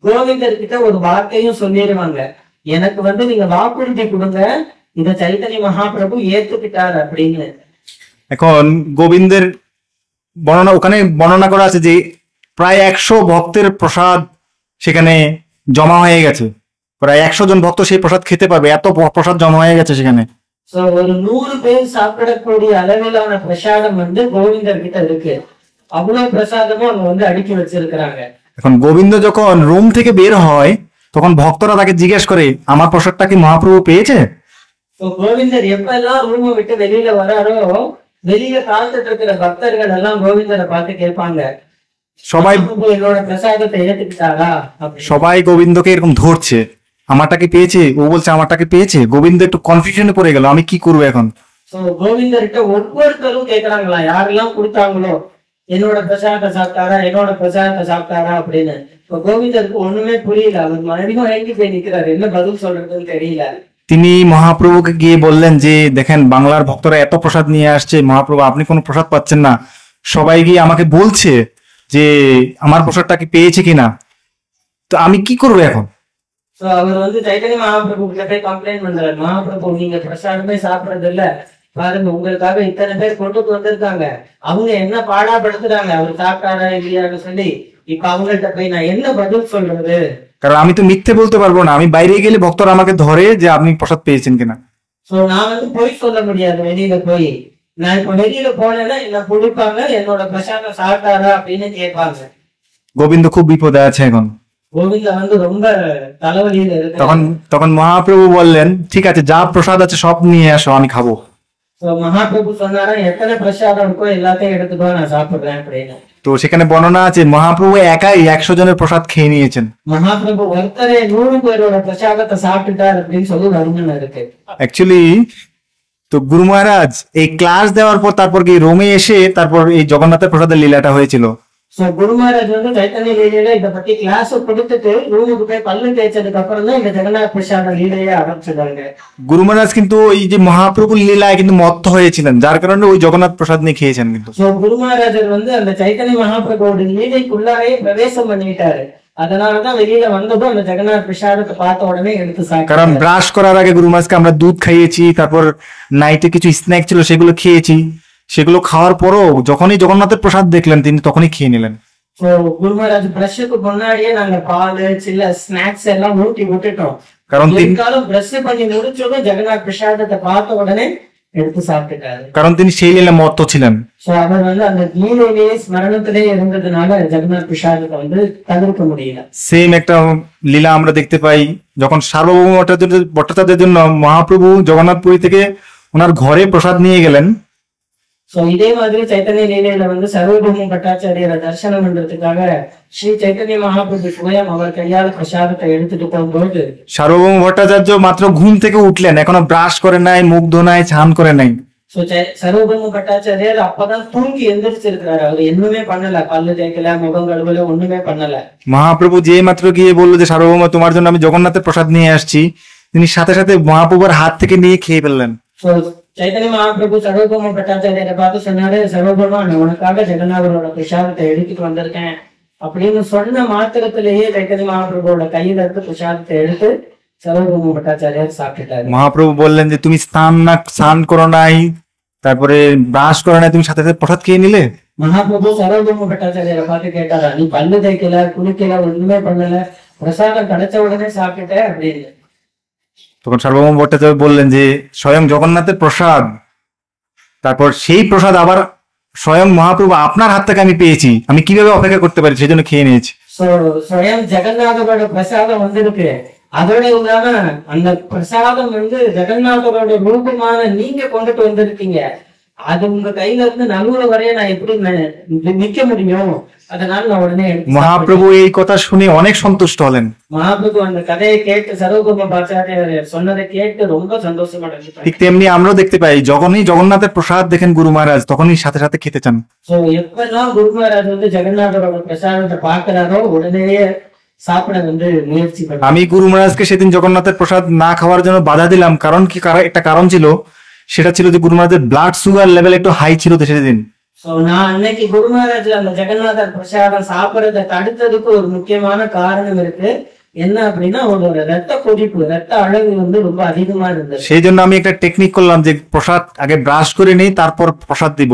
கோவிந்தர் கிட்ட ஒரு வார்த்தையும் சொல்லிடுவாங்க, எனக்கு வந்து நீங்க வாக்குறுதி கொடுங்க இத சைத்தன்ய மகாபிரபு ஏத்துக்கிட்டார் அப்படின்னு। এখন গোবিন্দের বর্ণনা, ওখানে বর্ণনা করা আছে যে প্রায় 100 ভক্তের প্রসাদ সেখানে জমা হয়ে গেছে, প্রায় 100 জন ভক্ত সেই প্রসাদ খেতে পারবে, এত প্রসাদ জমা হয়ে গেছে সেখানে। சோ ஒரு 100 பேர் சாப்பிடக்கூடிய அளவிலான பிரசாதம் வந்து கோவிந்தர் கிட்ட இருக்கு, அவ்வளவு பிரசாதமும் அவங்க வந்து அடுக்கி வச்சிருக்கிறாங்க। এখন গোবিন্দ যখন রুম থেকে বের হয় তখন ভক্তরা তাকে জিজ্ঞেস করে আমার প্রসাদটা কি মহাপ্রভু পেয়েছে? சோ கோவிந்தர் எப்பெல்லாம் ரூமை விட்டு வெளியில வராரோ வெளியில காத்துட்டு இருக்கிற பக்தர்கள் எல்லாம் கோவிந்தரை பார்த்து கேட்பாங்க, সবাই என்னோட பிரசாதத்தை ஏத்துக்கிட்டாரா அப்படின்னு। সবাই গোবিন্দকে এরকম ধরছে, আমারটা কি পেয়েছে? ও বলছে আমারটা কি পেয়েছে। গোবিন্দ একটু কনফিউশনে পড়ে গেল, আমি কি করবো এখন। சோ கோவிந்தர்கிட்ட ஒவ்வொருத்தரும் கேக்குறாங்களா, யாரெல்லாம் கொடுத்தாங்களோ என்னோட பிரசாதத்தை சாப்பிட்டாரா, என்னோட பிரசாதத்தை சாப்பிட்டாரா அப்படின்னு। இப்ப கோவிந்தருக்கு ஒண்ணுமே புரியல, அவர் மறுபடியும் இறங்கி போய் நிக்கிறாரு, என்ன பதில் சொல்றதுன்னு தெரியல। তিনি মহাপ্রভুকে গিয়ে বললেন যে দেখেন বাংলার ভক্তরা এত প্রসাদ নিয়ে আসছে, মহাপ্রভু আপনি কোনো প্রসাদ পাচ্ছেন না, সবাই গিয়ে আমাকে বলছে যে আমার প্রসাদটা কি পেয়েছে কিনা, তো আমি কি করবো এখন। சோ அவர் வந்து சைத்தன்ய மகாபிரபு கிட்ட போய் கம்ப்ளைண்ட் பண்றாரு, மகாபிரபு நீங்க பிரசாதமே சாப்பிடறது இல்ல, பாருங்க உங்களுக்காக இத்தனை பேர் கொண்டுட்டு வந்திருக்காங்க, அவங்க என்ன பாடாப்படுத்துறாங்க, அவர் சாப்பிட்டாரா இல்லையான்னு சொல்லி। இப்ப அவங்கள்ட்ட போய் நான் என்ன பதில் சொல்றது। কারণ আমি তো মিথ্যে বলতে পারবো না, আমি বাইরে গেলে ভক্তরা আমাকে ধরে যে আপনি প্রসাদ পেয়েছেন কিনা। சோ நான் வந்து பொய் சொல்ல முடியாது வெளியில போய், நான் இப்ப வெளியில போனேன்னா என்ன பிடிப்பாங்க, என்னோட பிரசாதம் சாப்பிட்டாரா அப்படின்னு கேட்பாங்க। গোবিন্দ খুব বিপদে আছে এখন। கோவிந்தா வந்து ரொம்ப தலைவலியில இருக்கு। তখন তখন মহাপ্রভু বললেন ঠিক আছে যা প্রসাদ আছে সব নিয়ে আসো, আমি খাবো। சோ மகாபிரபு சொன்னாரா எத்தனை பிரசாதம் இருக்கோ எல்லாத்தையும் எடுத்துக்கோ நான் சாப்பிடுறேன் அப்படின்னு। তো সেখানে বর্ণনা আছে মহাপ্রভু একাই 100 জনের প্রসাদ খেয়ে নিয়েছেন। மகாபிரபு ஒருத்தரே 100 பேரோட பிரசாதத்தை சாப்பிட்டுட்டார் அப்படின்னு சொல்லி வர்ணனை இருக்கு। অ্যাকচুয়ালি তো গুরু মহারাজ এই ক্লাস দেওয়ার পর তারপর কি রোমে এসে তারপর এই জগন্নাথের প্রসাদের লীলাটা হয়েছিল। சோ குரு மகாராஜ் வந்து சைத்தன்ய லீலையில இத பத்தி கிளாஸ் கொடுத்துட்டு ரூமுக்கு போய் பல்லு தேய்ச்சதுக்கு அப்புறம் தான் இந்த ஜெகநாத் பிரசாத லீலையை ஆரம்பிச்சிருக்காங்க। গুরু মহারাজ কিন্তু এই যে মহাপ্রভুর লীলায় কিন্তু মত্ত হয়েছিলেন, যার কারণে ওই জগন্নাথ প্রসাদ নিয়ে খেয়েছেন কিন্তু। சோ குரு மகாராஜர் வந்து அந்த சைத்தன்ய மகாபிரபுவோட லீலைக்குள்ளாரே பிரவேசம் பண்ணிட்டாரு, அதனாலதான் வெளியில வந்ததும் அந்த ஜெகநாத் பிரசாதத்தை பார்த்த உடனே எடுத்து কারণ சாப்பிட்டாரு। ব্রাশ করার আগে গুরু মহারাজকে আমরা দুধ খাইয়েছি, তারপর নাইটে কিছু স্ন্যাক ছিল সেগুলো খেয়েছি, সেগুলো খাওয়ার পরও যখনই জগন্নাথের প্রসাদ দেখলেন তিনি তখনই খেয়ে নিলেন। சோ குரு மகாராஜ் பிரஷுக்கு முன்னாடியே நாங்க பால் சில ஸ்நாக்ஸ் எல்லாம் ஊட்டி விட்டுட்டோம், কারণ তিনি இருந்தாலும் பிரஷ் பண்ணி முடிச்சதும் ஜெகநாத் பிரசாதத்தை பார்த்த உடனே எடுத்து சாப்பிட்டுட்டாரு। কারণ তিনি সেই লীলা মত্ত ছিলেন। சோ அவர் வந்து அந்த லீலையிலேயே ஸ்மரணத்திலே இருந்ததுனால ஜெகநாத் பிரசாதத்தை வந்து தவிர்க்க முடியல। সেম একটা লীলা আমরা দেখতে পাই যখন সার্বভৌম ভট্টাচার্যের জন্য মহাপ্রভু জগন্নাথপুরী থেকে ওনার ঘরে প্রসাদ নিয়ে গেলেন। சோ இதே மாதிரி சைத்தன்ய லீலையில வந்து சர்வபூம பட்டாச்சாரியரை தரிசனம் பண்றதுக்காக ஸ்ரீ சைத்தன்ய மகாபிரபு சுயம் அவர் கையால பிரசாதத்தை எடுத்துட்டு போகும்போது সার্বভৌম ভট্টাচার্য মাত্র ঘুম থেকে উঠলেন, এখনো ব্রাশ করে নাই, মুখ ধোনায়, স্নান করে নাই। சோ சர்வபூம பட்டாச்சாரியர் அப்பதான் தூங்கி எந்திரிச்சிருக்கிறாரு, அவர் எதுவுமே பண்ணல, பல்லு தேய்க்கல, முகம் கழுவல, ஒண்ணுமே பண்ணல। মহাপ্রভু যে মাত্র গিয়ে বললো যে সার্বভৌম তোমার জন্য আমি জগন্নাথের প্রসাদ নিয়ে আসছি, তিনি সাথে সাথে মহাপ্রভুর হাত থেকে নিয়ে খেয়ে ফেললেন। சோ சைத்தன்ய மகாபிரபு சர்வபூம பட்டாச்சாரியரை பார்த்து சொன்னாரு, சர்வபூமா நான் உனக்காக ஜெகநாதரோட பிரசாதத்தை எடுத்துட்டு வந்திருக்கேன் அப்படின்னு சொன்ன மாத்திரத்திலேயே சைத்தன்ய மகாபிரபுவோட கையில இருந்து பிரசாதத்தை எடுத்து சர்வபூம பட்டாச்சாரியர் சாப்பிட்டுட்டாரு। মহাপ্রভু বললেন যে তুমি স্নান করো নাই, তারপরে ব্রাশ করো নাই, তুমি সাথে সাথে প্রসাদ খেয়ে নিলে। மகாபிரபு சர்வபூம பட்டாச்சாரியரை பார்த்து கேட்டாரா, நீ பல்லு தேய்க்கல, குளிக்கல, ஒண்ணுமே பண்ணல, பிரசாதம் கிடைச்ச உடனே சாப்பிட்டுட்ட அப்படின்னு। তখন সার্বভৌম ভট্টাচার্য বললেন যে স্বয়ং জগন্নাথের প্রসাদ, তারপর সেই প্রসাদ আবার স্বয়ং মহাপ্রভু আপনার হাত থেকে আমি পেয়েছি, আমি কিভাবে অপেক্ষা করতে পারি, সেই জন্য খেয়ে নিয়েছি। ஸ்வயம் ஜெகநாதரோட பிரசாதம் வந்திருக்கு, அதோட இல்லாம அந்த பிரசாதம் வந்து ஜெகநாதரோட ரூபமான நீங்க கொண்டுட்டு வந்திருக்கீங்க, அது உங்க கையில இருந்து நடுவுல வரைய நான் எப்படி நிக்க முடியும், அதனால நான் உடனே মহাপ্রভু এই কথা শুনে অনেক সন্তুষ্ট হলেন। மகாபிரபு அந்த கதையை கேட்டு சர்வபூம பட்டாச்சாரியர் சொன்னதை கேட்டு ரொம்ப சந்தோஷம் அடைஞ்சிட்டாங்க। ঠিক তেমনি আমরাও দেখতে পাই, যখনই জগন্নাথের প্রসাদ দেখেন গুরু মহারাজ, তখনই সাথে সাথে খেতে চান। சோ எப்பெல்லாம் குரு மகாராஜ் வந்து ஜெகநாதரோட பிரசாதத்தை பாக்குறாரோ உடனேயே சாப்பிட வந்து முயற்சி பண்ண। আমি গুরু মহারাজকে সেদিন জগন্নাথের প্রসাদ না খাওয়ার জন্য বাধা দিলাম, কারণ কি একটা কারণ ছিল, সেটা ছিল যে গুরু মহারাজের ব্লাড সুগার লেভেল একটু হাই ছিল সেদিন। சோ நான் அன்னைக்கு குரு மகாராஜ் அந்த ஜெகநாதர் பிரசாதம் சாப்பிடறதை தடுத்ததுக்கு ஒரு முக்கியமான காரணம் இருக்கு, என்ன அப்படின்னா அவரோட ரத்த கொதிப்பு, ரத்த அளவு வந்து ரொம்ப அதிகமா இருந்தது। সেই জন্য আমি একটা টেকনিক করলাম যে প্রসাদ আগে ব্রাশ করে নিই, তারপর প্রসাদ দিব,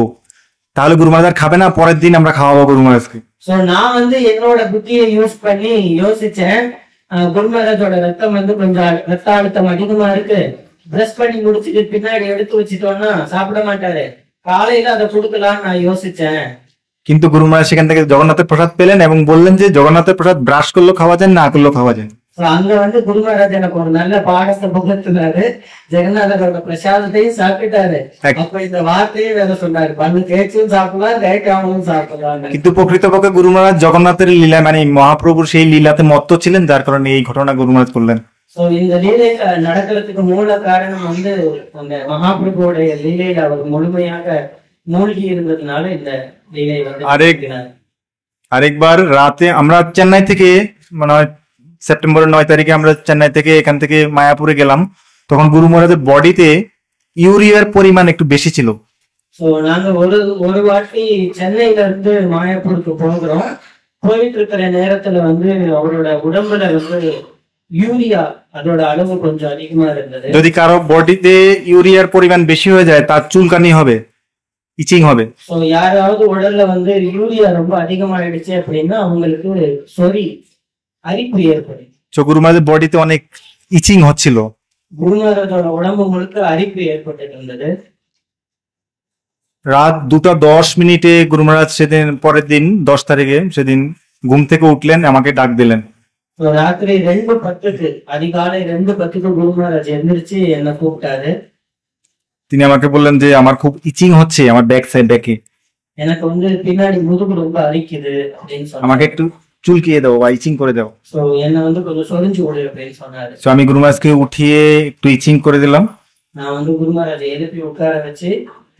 তাহলে গুরু মহারাজ খাবে না, পরের দিন আমরা খাওয়াবো গুরু মহারাজকে। சோ நான் வந்து என்னோட புத்தியை யூஸ் பண்ணி யோசிச்சேன், குரு மகாராஜோட ரத்தம் வந்து கொஞ்சம் ரத்த அழுத்தம் அதிகமா இருக்கு, பிரஷ் பண்ணி முடிச்சுட்டு பின்னாடி எடுத்து வச்சுட்டோம்னா சாப்பிட மாட்டாரு, காலையில அதை கொடுக்கலாம்னு நான் யோசிச்சேன்। কিন্তু গুরু মহারাজ সেখান থেকে জগন্নাথের প্রসাদ পেলেন এবং বললেন যে জগন্নাথের প্রসাদ ব্রাশ করলেও খাওয়া যায়, না করলেও খাওয়া যায়। அங்க வந்து குரு மகாராஜ் எனக்கு ஒரு நல்ல பாடத்தை புகழ்த்தினாரு, ஜெகநாதரோட பிரசாதத்தையும் சாப்பிட்டாரு, அப்ப இந்த வார்த்தையே வேற சொன்னாரு, பல்லு தேய்ச்சும் சாப்பிடலாம், தேய்க்காமலும் சாப்பிடலாம்। কিন্তু প্রকৃতপক্ষে গুরু মহারাজ জগন্নাথের লীলা মানে মহাপ্রভুর সেই লীলাতে মত্ত ছিলেন, যার কারণে এই ঘটনা গুরু মহারাজ করলেন। சோ இந்த லீலை நடக்கிறதுக்கு மூல காரணம் வந்து அந்த மகாபிரபுடைய லீலையில அவர் முழுமையாக மூழ்கி இருந்ததுனால இந்த லீலை வந்து আরেকবার রাতে আমরা চেন্নাই থেকে মানে সেপ্টেম্বরের 9 তারিখে আমরা চেন্নাই থেকে এখান থেকে মায়াপুরে গেলাম, তখন গুরু মহারাজের বডিতে ইউরিয়ার পরিমাণ একটু বেশি ছিল। சோ நாங்க ஒரு வாட்டி சென்னையில இருந்து மாயாப்பூருக்கு போகிறோம், போயிட்டு இருக்கிற நேரத்துல வந்து அவரோட உடம்புல வந்து யூரியா அதோட அளவு கொஞ்சம் அதிகமா இருந்தது। যদি কারো বডিতে ইউরিয়ার পরিমাণ বেশি হয়ে যায় তার চুলকানি হবে, ইচিং হবে। சோ யாராவது உடல்ல வந்து யூரியா ரொம்ப அதிகமாயிடுச்சு அப்படின்னா அவங்களுக்கு சொறி, அரிப்பு ஏற்படும்। গুরু মহারাজের বডিতে অনেক ইচিং হচ্ছিল। குரு மகாராஜோட உடம்பு முழுக்க அரிப்பு ஏற்பட்டு இருந்தது। রাত 2:10 গুরু মহারাজ সেদিন পরের দিন 10 তারিখে সেদিন ঘুম থেকে উঠলেন, আমাকে ডাক দিলেন। ராத்திரி 2:10 அதிகாலை 2:10 குரு மகாராஜ் எந்திரிச்சு என்ன கூப்பிட்டாரு। তিনি আমাকে বললেন যে আমার খুব ইচিং হচ্ছে আমার ব্যাক সাইড ব্যাকে, எனக்கு வந்து பின்னாடி முதுகு ரொம்ப அரிக்குது அப்படின்னு சொன்னாரு। আমাকে একটু চুলকিয়ে দাও বা ইচিং করে দাও। சோ என்ன வந்து கொஞ்சம் சொரிஞ்சு விடு அப்படின்னு சொன்னாரு। তো আমি গুরু মহারাজকে উঠিয়ে একটু ইচিং করে দিলাম। நான் வந்து குரு மகாராஜ் எழுப்பி உட்கார வச்சு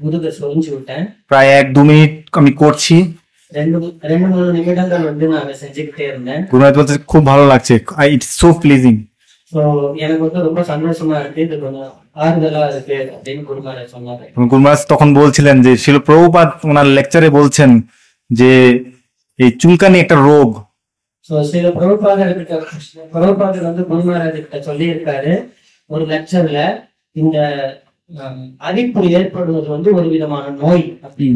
முதுகை சொரிஞ்சு விட்டேன்। প্রায় 1-2 মিনিট আমি করছি। 2-3 நிமிடங்கள் வந்து நான் செஞ்சுக்கிட்டே இருந்தேন। গুরু মহারাজ বলছে খুব ভালো লাগছে, ইটস সো প্লিজিং। சோ எனக்கு வந்து ரொம்ப சந்தோஷமா இருக்கு, இது கொஞ்சம் ஆறுதலா இருக்கு அப்படின்னு குரு மகாராஜ் சொன்னாரு। গুরু মহারাজ তখন বলছিলেন যে শিল প্রভুপাদ ওনার লেকচারে বলছেন যে এই চুলকানি একটা রোগ। சோ சில பிரபுபாதர் வந்து குரு மகாராஜ் கிட்ட சொல்லி இருக்காரு ஒரு லெக்சர்ல, இந்த அரிப்பு ஏற்படுவது வந்து ஒரு விதமான நோய்।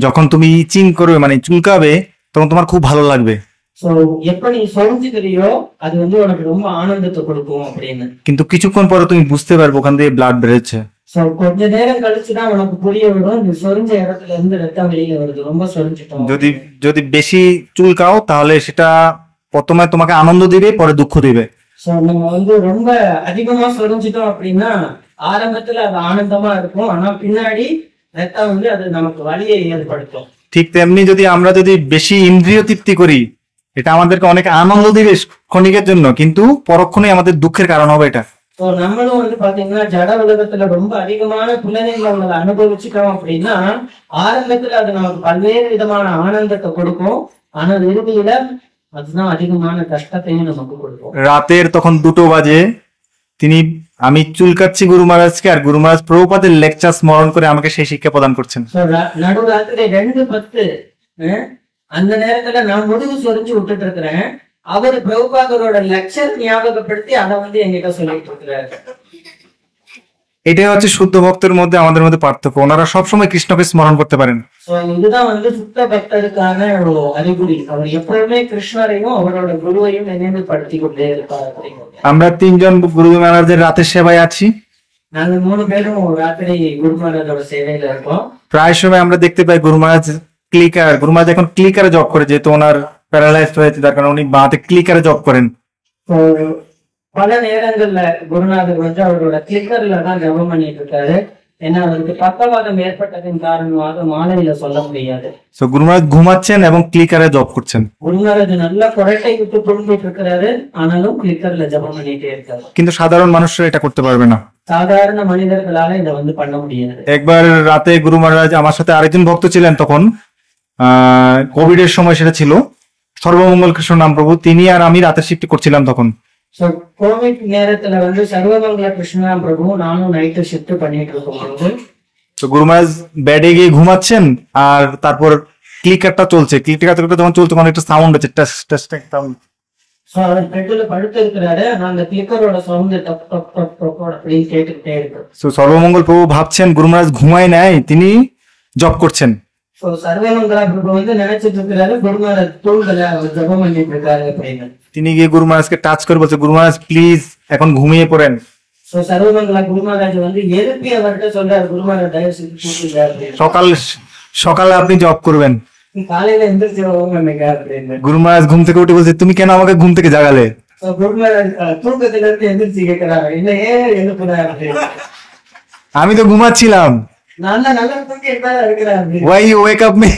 যখন তুমি ইচিং করবে মানে চুলকাবে তখন তোমার খুব ভালো লাগবে। சோ எப்ப நீ சொரிஞ்சுக்கிறியோ அது வந்து உனக்கு ரொம்ப ஆனந்தத்தை கொடுக்கும் அப்படின்னு। কিন্তু কিছুক্ষণ পরে তুমি বুঝতে পারবে ওখান থেকে ব্লাড বেরোচ্ছে। சோ கொஞ்ச நேரம் கழிச்சுதான் உனக்கு புரிய வரும், நீ சொரிஞ்ச இடத்துல இருந்து ரத்தம் வெளியில வருது, ரொம்ப சொரிஞ்சிட்டோம்। যদি বেশি চুলকাও তাহলে সেটা প্রথমে তোমাকে আনন্দ দিবে, পরে দুঃখ দিবে। சோ நம்ம வந்து ரொம்ப அதிகமா சொரிஞ்சிட்டோம் அப்படின்னா ஆரம்பத்துல அது ஆனந்தமா இருக்கும், ஆனா பின்னாடி ரத்தம் வந்து அது நமக்கு வலியை ஏற்படுத்தும்। ঠিক তেমনি যদি আমরা যদি বেশি ইন্দ্রিয় তৃপ্তি করি, এটা আমাদেরকে অনেক আনন্দ দিবে ক্ষণিকের জন্য, কিন্তু পরক্ষণে আমাদের দুঃখের কারণ হবে এটা। ஸோ நம்மளும் வந்து பாத்தீங்கன்னா ஜட உலகத்துல ரொம்ப அதிகமான புலனின்பங்களை அனுபவிச்சுட்டோம் அப்படின்னா ஆரம்பத்துல அது நமக்கு பல்வேறு விதமான ஆனந்தத்தை கொடுக்கும், ஆனா இறுதியில அதுதான் அதிகமான கஷ்டத்தையும் நமக்கு கொடுக்கும்। রাতের তখন 2টো বাজে, তিনি আমি চুলকাচ্ছি গুরু মহারাজকে, আর গুরু মহারাজ প্রভুপাদের লেকচার স্মরণ করে আমাকে সেই শিক্ষা প্রদান করছেন। ஸோ நடுராத்திரி 2:10 அந்த நேரத்துல நான் முதுகு சொரிஞ்சு விட்டுட்டு இருக்கிறேன், அவரு பிரபுபாதரோட லெக்சர் ஞாபகப்படுத்தி அதை வந்து என்கிட்ட சொல்லிட்டு இருக்கிறாரு। এটাই হচ্ছে শুদ্ধ ভক্তের মধ্যে আমাদের মধ্যে পার্থক্য, ওনারা সবসময় কৃষ্ণকে স্মরণ করতে পারেন। ஸோ இதுதான் வந்து சுத்த பக்தருக்கான ஒரு அறிகுறி, அவர் எப்பவுமே கிருஷ்ணரையும் அவரோட குருவையும் நினைவுபடுத்தி கொண்டே இருப்பார் அப்படிங்கிறது। আমরা 3 জন গুরু মহারাজের রাতের সেবায় আছি। நாங்க 3 பேரும் ராத்திரி குரு மகாராஜோட சேவையில இருக்கோம்। প্রায় সময় আমরা দেখতে পাই গুরু মহারাজ গুরু মহারাজ এখন ক্লিকারে জব করে, যেহেতু ওনার প্যারালাইজড হয়েছে, যার কারণে উনি বাঁতে ক্লিকারে জব করেন। ஸோ பல நேரங்கள்ல குருநாதர் வந்து அவரோட கிளிக்கர்ல தான் ஜபம் பண்ணிட்டு இருக்காரு, ஏன்னா அவருக்கு பக்கவாதம் ஏற்பட்டதின் காரணமாக மாலையில சொல்ல முடியாது। সো গুরু মহারাজ ঘুমাচ্ছেন এবং ক্লিকারে জব করছেন, குருநாதர் நல்லா கொரட்டை விட்டு புரிஞ்சிட்டு இருக்கிறாரு, ஆனாலும் கிளிக்கர்ல ஜபம் பண்ணிட்டே இருக்காரு। কিন্তু সাধারণ মানুষরা এটা করতে পারবে না। சாதாரண மனிதர்களால இதை வந்து பண்ண முடியாது। একবার রাতে গুরু মহারাজ, আমার সাথে আরেকজন ভক্ত ছিলেন তখন, কোভিড এর সময় সেটা ছিল, সর্বমঙ্গল কৃষ্ণ নাম প্রভু, তিনি আর আমি রাতের শিফট করছিলাম তখন। சோ கோவிட் நேரத்துல வந்து சர்வமங்கல கிருஷ்ணா பிரபு நானும் நைட்டு ஷிஃப்ட் பண்ணிட்டு இருக்கும்போது তো গুরু মহারাজ বেডে গিয়ে ঘুমাচ্ছেন, আর তারপর ক্লিকারটা চলছে, ক্লিকারটা যখন চলছে তখন একটা সাউন্ড হচ্ছে, টাস টাস সাউন্ড। சோ அவர் பெட்ல படுத்து இருக்கிறாரு, ஆனா அந்த கிளிக்கரோட சவுண்ட் டப் டப் டப் டப் அப்படின்னு கேட்டுக்கிட்டே இருக்கு। তো সর্বমঙ্গল প্রভু ভাবছেন গুরু মহারাজ ঘুমায় নাই, তিনি জব করছেন। சோ சர்வமங்கல பிரபு வந்து நினைச்சிட்டு இருக்கிறாரு குரு மகாராஜ் தூங்கல, அவர் ஜபம் பண்ணிட்டு இருக்காரு அப்படின்னு। তিনি গিয়ে গুরু মহারাজকে টাচ করে বলছে, গুরু মহারাজ প্লিজ এখন ঘুমিয়ে পড়েন। சோ சர்வமங்கல குரு மகாராஜ் வந்து எழுப்பி அவர்கிட்ட சொல்றாரு, குரு மகாராஜ் தயவு செஞ்சு தூங்குங்க அப்படின்னு। সকালে আপনি জব করবেন। காலையில எந்திரிச்சு நினைக்க அப்படின்னு। গুরু মহারাজ ঘুম থেকে উঠে বলছে, তুমি কেন আমাকে ঘুম থেকে জাগালে? குரு மகாராஜ் தூக்கத்துல இருந்து எந்திரிச்சு கேட்கிறாரு, என்ன ஏன் எழுப்புறாரு அப்படின்னு। আমি তো ঘুমাচ্ছিলাম। நான் தான் நல்லா தூங்கிட்டு தான் இருக்கிறேன், Why you wake up me?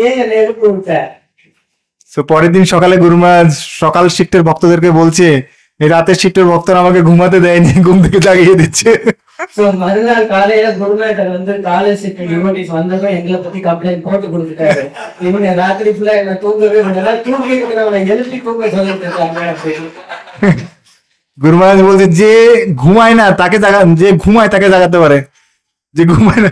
ஏன் என்னை எழுப்பி விட்ட? So পরের দিন সকালে গুরু মহারাজ সকাল শিফটের ভক্তদেরকে বলছে, এই রাতের শিফটের ভক্তরা আমাকে ঘুমাতে দেয়নি, ঘুম থেকে জাগিয়ে দিচ্ছে। சோ மறுநாள் காலையில குருநாதர் வந்து காலேஜ் டிவோட்டிஸ் வந்ததும் எங்களை பத்தி கம்ப்ளைண்ட் போட்டு கொடுத்துட்டாரு, இவங்க ராத்திரி ஃபுல்லா என்ன தூங்கவே விடல, தூங்கி இருக்கிறவனை எழுப்பி தூங்க சொல்லிட்டு இருக்காங்க அப்படின்னு। গুরু মহারাজ বলছে, যে ঘুমায় না তাকে যে ঘুমায় তাকে জাগাতে পারে, যে ঘুমায় না।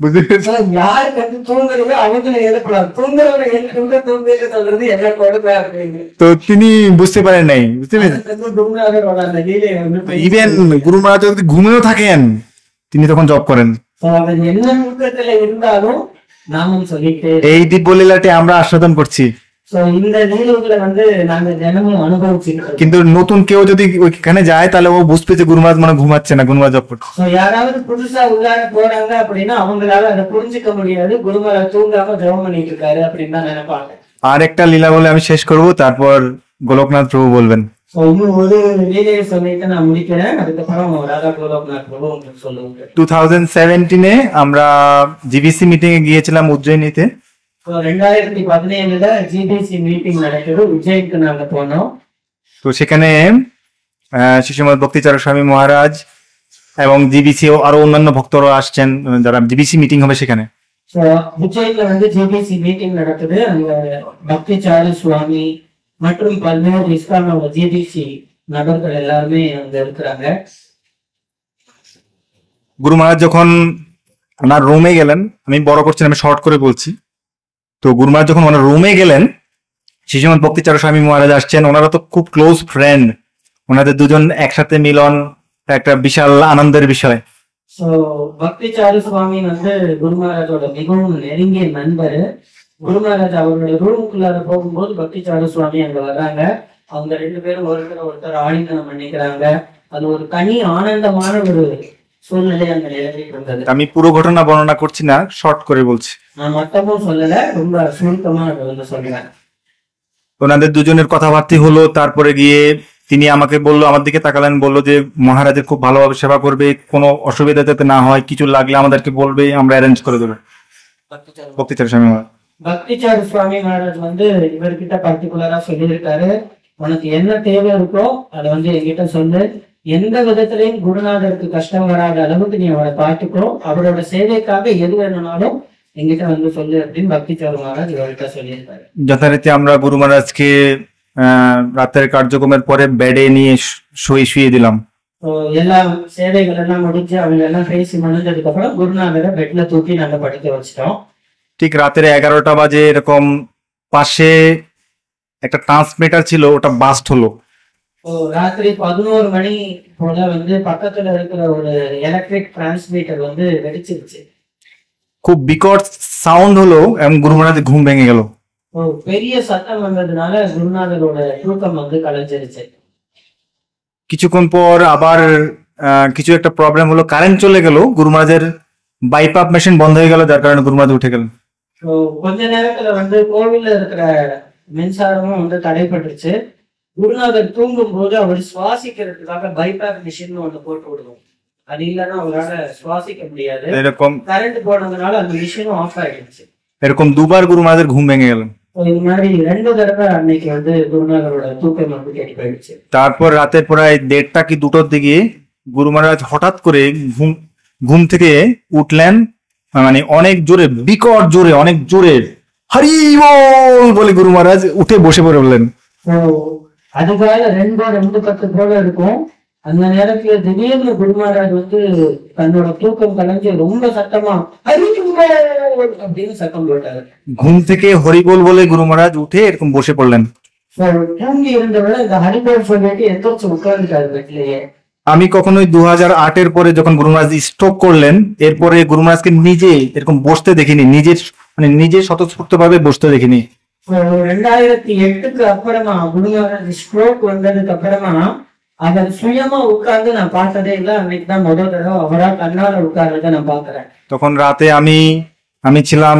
বুঝতে পেরেছো? யாருக்கு வந்து தூங்குறவங்க அவங்களை எழுப்பலாம், தூங்குறவனை எழுப்பி தூங்கிட்டு சொல்றது என்ன கொடுமை அப்படின்னு। তো তিনি বুঝতে পারেন নাই, বুঝতে পেরেছেন? குருநாதரோட அந்த லீலையை வந்து ইভেন গুরু মহারাজ যদি ঘুমেও থাকেন, তিনি তখন জব করেন। அவர் என்ன தூக்கத்துல இருந்தாலும் நாமும் சொல்லிட்டே। এই দিব্যলীলাটি আমরা আস্বাদন করছি, சோ இந்த லீலைகளை வந்து நாங்க தினமும் அனுபவிச்சுட்டு। কিন্তু নতুন কেউ যদি ওইখানে যায় তাহলে ও বুঝবে যে গুরু মহারাজ মানে ঘুমাচ্ছে না, গুরু মহারাজ জব করছে। சோ யாராவது புதுசா உள்ளார போறாங்க அப்படின்னா அவங்களால அதை புரிஞ்சுக்க முடியாது, குருமரா தூங்காம ஜெபம் பண்ணிட்டு இருக்காரு அப்படின்னு தான் நினைப்பாங்க। আর একটা লীলা বলে আমি শেষ করব, তারপর গোলকনাথ প্রভু বলবেন। சோ இன்னும் ஒரு லீலையை சொல்லிட்டு நான் முடிக்கிறேன், அதுக்கப்புறம் ராதா கோலோக்நாத் பிரபு உங்களுக்கு சொல்லுவாங்க। 2017 আমরা জিবিসি মিটিং এ গিয়েছিলাম উজ্জয়িনীতে। சோ 2017ல ஜிபிசி மீட்டிங் நடக்குது, உஜ்ஜைனுக்கு நாங்க போனோம்। তো সেখানে শ্রীশ্রীমদ ভক্তিচারক স্বামী মহারাজ এবং জিবিসি আরো অন্যান্য ভক্তরা আসছেন, যারা জিবিসি মিটিং হবে সেখানে। சோ உஜ்ஜைன்ல வந்து ஜிபிசி மீட்டிங் நடக்குது, அங்க பக்திச்சார சுவாமி மற்றும் பல்வேறு இஸ்லாமோட ஜிபிசி நபர்கள் எல்லாருமே அங்க இருக்கிறாங்க। গুরু মহারাজ যখন ওনার রুমে গেলেন, আমি বড় করছি না, আমি শর্ট করে বলছি। তো গুরু মহারাজ যখন ওনার রুমে গেলেন, শ্রীশ্রীমদ ভক্তিচারক স্বামী মহারাজ আসছেন, ওনারা তো খুব ক্লোজ ফ্রেন্ড, ওনাদের দুজন একসাথে মিলন একটা বিশাল আনন্দের বিষয়। சோ பக்திச்சார சுவாமி வந்து குரு மகாராஜோட மிகவும் நெருங்கிய நண்பர்। குரு மகாராஜ் அவரோட ரூமுக்குள்ளார போகும்போது பக்திச்சார சுவாமி அங்க வர்றாங்க, அவங்க 2 பேரும் ஒருத்தர் ஆலிங்கனம் பண்ணிக்கிறாங்க, அது ஒரு தனி ஆனந்தமான ஒரு சூழ்நிலை அங்க நிலவிட்டு இருந்தது। আমি পুরো ঘটনা বর্ণনা করছি না, শর্ট করে বলছি। நான் மொத்தமும் சொல்லல, ரொம்ப சுருக்கமா அதை வந்து சொல்றேன்। ওনাদের দুজনের কথাবার্তা হলো, তারপরে গিয়ে তিনি আমাকে বললো, আমার দিকে তাকালেন, বললো যে মহারাজের খুব ভালোভাবে সেবা করবে, কোনো অসুবিধা যাতে না হয়, কিছু লাগলে আমাদেরকে বলবে, আমরা অ্যারেঞ্জ করে দেবো। பக்திச்சார சுவாமி மகாராஜ். பக்திச்சார சுவாமி மகாராஜ் வந்து இவர்கிட்ட பர்டிகுலரா சொல்லியிருக்காரு, உனக்கு என்ன தேவை இருக்கோ அதை வந்து என்கிட்ட சொல்லு, எந்த விதத்திலையும் குருநாதருக்கு கஷ்டம் வராத அளவுக்கு நீ அவரை பார்த்துக்கோ, அவரோட சேவைக்காக எது வேணும்னாலும் என்கிட்ட வந்து சொல்லு அப்படின்னு பக்திச்சார மகாராஜ் இவர்கிட்ட சொல்லியிருக்காரு. যথারীতি আমরা গুরু মহারাজকে রাতের কার্যক্রমের পরে বেডে নিয়ে শুয়ে দিলাম। ஸோ எல்லா சேவைகள் எல்லாம் முடிஞ்சு அவங்க எல்லாம் பேசி முடிஞ்சதுக்கு அப்புறம் குருநாதரை பெட்ல தூக்கி நாங்க படுக்க வச்சிட்டோம்। ঠিক রাতের 11টা বাজে এরকম পাশে একটা ট্রান্সমিটার ছিল, ওটা বাস্ট হলো। ஸோ ராத்திரி 11 மணி போல வந்து பக்கத்துல இருக்கிற ஒரு எலக்ட்ரிக் டிரான்ஸ்மிட்டர் வந்து வெடிச்சிருச்சு। খুব বিকট সাউন্ড হলো এবং গুরু মহারাজের ঘুম ভেঙে গেল। ஸோ பெரிய சத்தம் வந்ததுனால குருநாதரோட தூக்கம் வந்து கலைஞ்சிருச்சு। কিছুক্ষণ পর আবার কিছু একটা প্রবলেম হলো, কারেন্ট চলে গেল, গুরু মহারাজের বাইপাপ মেশিন বন্ধ হয়ে গেল, যার কারণে গুরু মহারাজ উঠে গেলেন। ஸோ கொஞ்ச நேரத்துல வந்து கோவில்ல இருக்கிற மின்சாரமும் வந்து தடைப்பட்டுருச்சு। குருநாதர் தூங்கும் போது அவர் சுவாசிக்கிறதுக்காக பைபாப் மிஷின் ஒண்ணு போட்டு விடுவோம், அது இல்லைன்னா அவரால் சுவாசிக்க முடியாது। এরকম கரண்ட் போனதுனால அந்த மிஷினும் ஆஃப் ஆயிடுச்சு। এরকম দুবার গুরু মহারাজের ঘুম ভেঙে গেল। இது மாதிரி 2 தடவை அன்னைக்கு வந்து குருநாதரோட தூக்கம் வந்து கேட்டு போயிடுச்சு। তারপর রাতের প্রায় 1:30 কি 2টোর দিকে গুরু মহারাজ হঠাৎ করে ঘুম থেকে উঠলেন, মানে অনেক জোরে, বিকট জোরে, অনেক জোরে হরি বল বলে গুরু মহারাজ উঠে বসে পড়লেন। அதுக்காக 2:10 போல இருக்கும்। அந்த நேரத்துல திடீர்னு குரு மகாராஜ் வந்து தன்னோட தூக்கம் கலைஞ்சு ரொம்ப சத்தமா அப்படின்னு சத்தம் போட்டாரு। ঘুম থেকে হরিবোল বলে গুরু মহারাজ উঠে এরকম বসে পড়লেন। தூங்கி இருந்தவரை இந்த ஹரிபோல் சொல்லிட்டு எந்திரிச்சு உட்கார்ந்துட்டாரு பெட்லயே। আমি কখনোই 2008-এর পরে যখন গুরু মহারাজ স্ট্রোক করলেন, এরপরে গুরু মহারাজকে নিজে এরকম বসতে দেখিনি, নিজে স্বতঃস্ফূর্ত ভাবে বসতে দেখিনি। 2008க்கு அப்புறமா குரு மகாராஜ் ஸ்ட்ரோக் வந்ததுக்கு அப்புறமா அவர் சுயமா உட்கார்ந்து நான் பார்த்ததே இல்லை। அன்னைக்கு தான் முதல் தடவை அவரா கண்ணால உட்கார்றத நான் பாக்குறேன்। তখন রাতে আমি ছিলাম,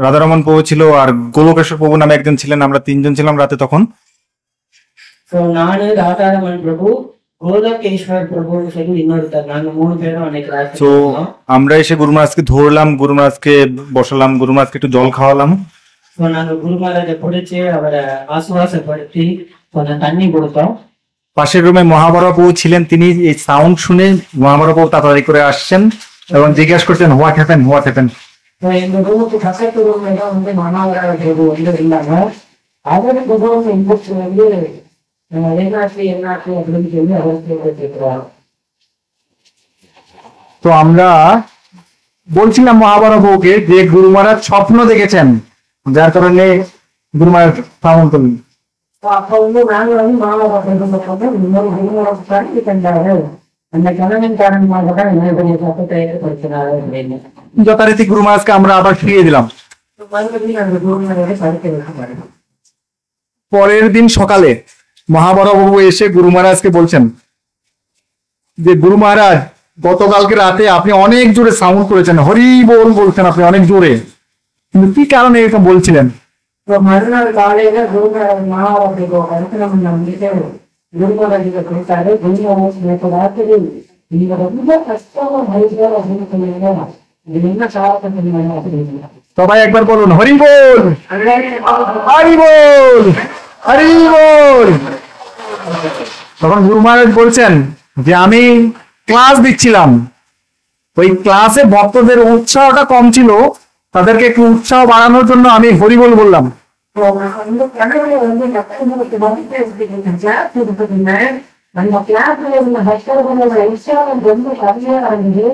রাধারমন প্রভু ছিল, আর গোলকেশ্বর প্রভু নামে একজন ছিলেন, আমরা 3জন ছিলাম রাতে তখন। நானு, ராதாரமன் பிரபு, গোলকেশ্বর প্রভুன்னு சொல்லி இன்னொருத்தர், நாங்க 3 பேரும் அன்னைக்கு ராத்திரி তো আমরা এসে গুরু মহারাজকে ধরলাম, গুরু মহারাজকে বসালাম, গুরু মহারাজকে একটু জল খাওয়ালাম। நாங்க குரு மகாராஜை பிடிச்சி அவரை ஆசுவாசப்படுத்தி கொஞ்சம் தண்ணி கொடுத்தோம்। পাশের রুমে মহাবরা প্রভু ছিলেন, তিনি এই সাউন্ড শুনে মহাবরা প্রভু তাড়াতাড়ি করে আসছেন এবং জিজ্ঞাসা করছেন হোয়াট হ্যাপেন। எங்க ரூமுக்கு பக்கத்து ரூம்ல தான் வந்து மகாவரா பிரபு வந்து இருந்தாங்க। அவருக்கு ரூம் இன்ட்ரெஸ்ட் வந்து என்னாச்சு அப்படின்னு சொல்லி அவருக்கு கேட்கிறாங்க। তো আমরা বলছিলাম মহাবরা প্রভুকে যে গুরু মহারাজ স্বপ্ন দেখেছেন, যার কারণে গুরু মহারাজ সাউন্ড করলেন। அப்ப வந்து நாங்க வந்து மகாவரா பிரபு இன்னொரு குருமராஜ் காட்சி கண்டாரு, அந்த கணவன் காரணமாக தான் என்னுடைய சத்தத்தை ஏற்படுத்தினாரு அப்படின்னு। যথারীতি গুরু মহারাজকে আমরা আবার ফিরিয়ে দিলাম। மறுபடியும் அந்த குருமராஜை படுக்க வைக்க পারেন। পরের দিন সকালে মহাবরা প্রভু এসে গুরু মহারাজকে বলছেন যে গুরু মহারাজ গতকালকে রাতে আপনি অনেক জোরে সাউন্ড করেছেন, হরি বল বলছেন আপনি অনেক জোরে, কিন্তু কি কারণে এটা বলছিলেন? இப்போ மறுநாள் காலையில குருமராஜ் மகாவரா கருத்தனம் நம்பிட்டு குருமராஜிட்ட கொடுத்தாரு। குருமராஜ் நேற்று ராத்திரி நீங்க ரொம்ப கஷ்டமா ஹரிபோல் அப்படின்னு சொல்லுவீங்க, இது என்ன சாதனை அப்படின்னு। সবাই একবার বলুন হরি বল, হরি বল, হরি বল। তখন গুরু মহারাজ বলছেন যে আমি ক্লাস দিচ্ছিলাম, ওই ক্লাসে ভক্তদের উৎসাহটা কম ছিল, তাদেরকে একটু উৎসাহ বাড়ানোর জন্য আমি হরি বল বললাম। அந்த கணவனை வந்து நட்சத்திரத்துக்கு வந்து கிளாஸ் கொடுத்துருந்தேன்। அந்த கிளாஸ்ல இருந்த பக்தர்களோட உற்சாகம் ரொம்ப கம்மியா இருந்தது।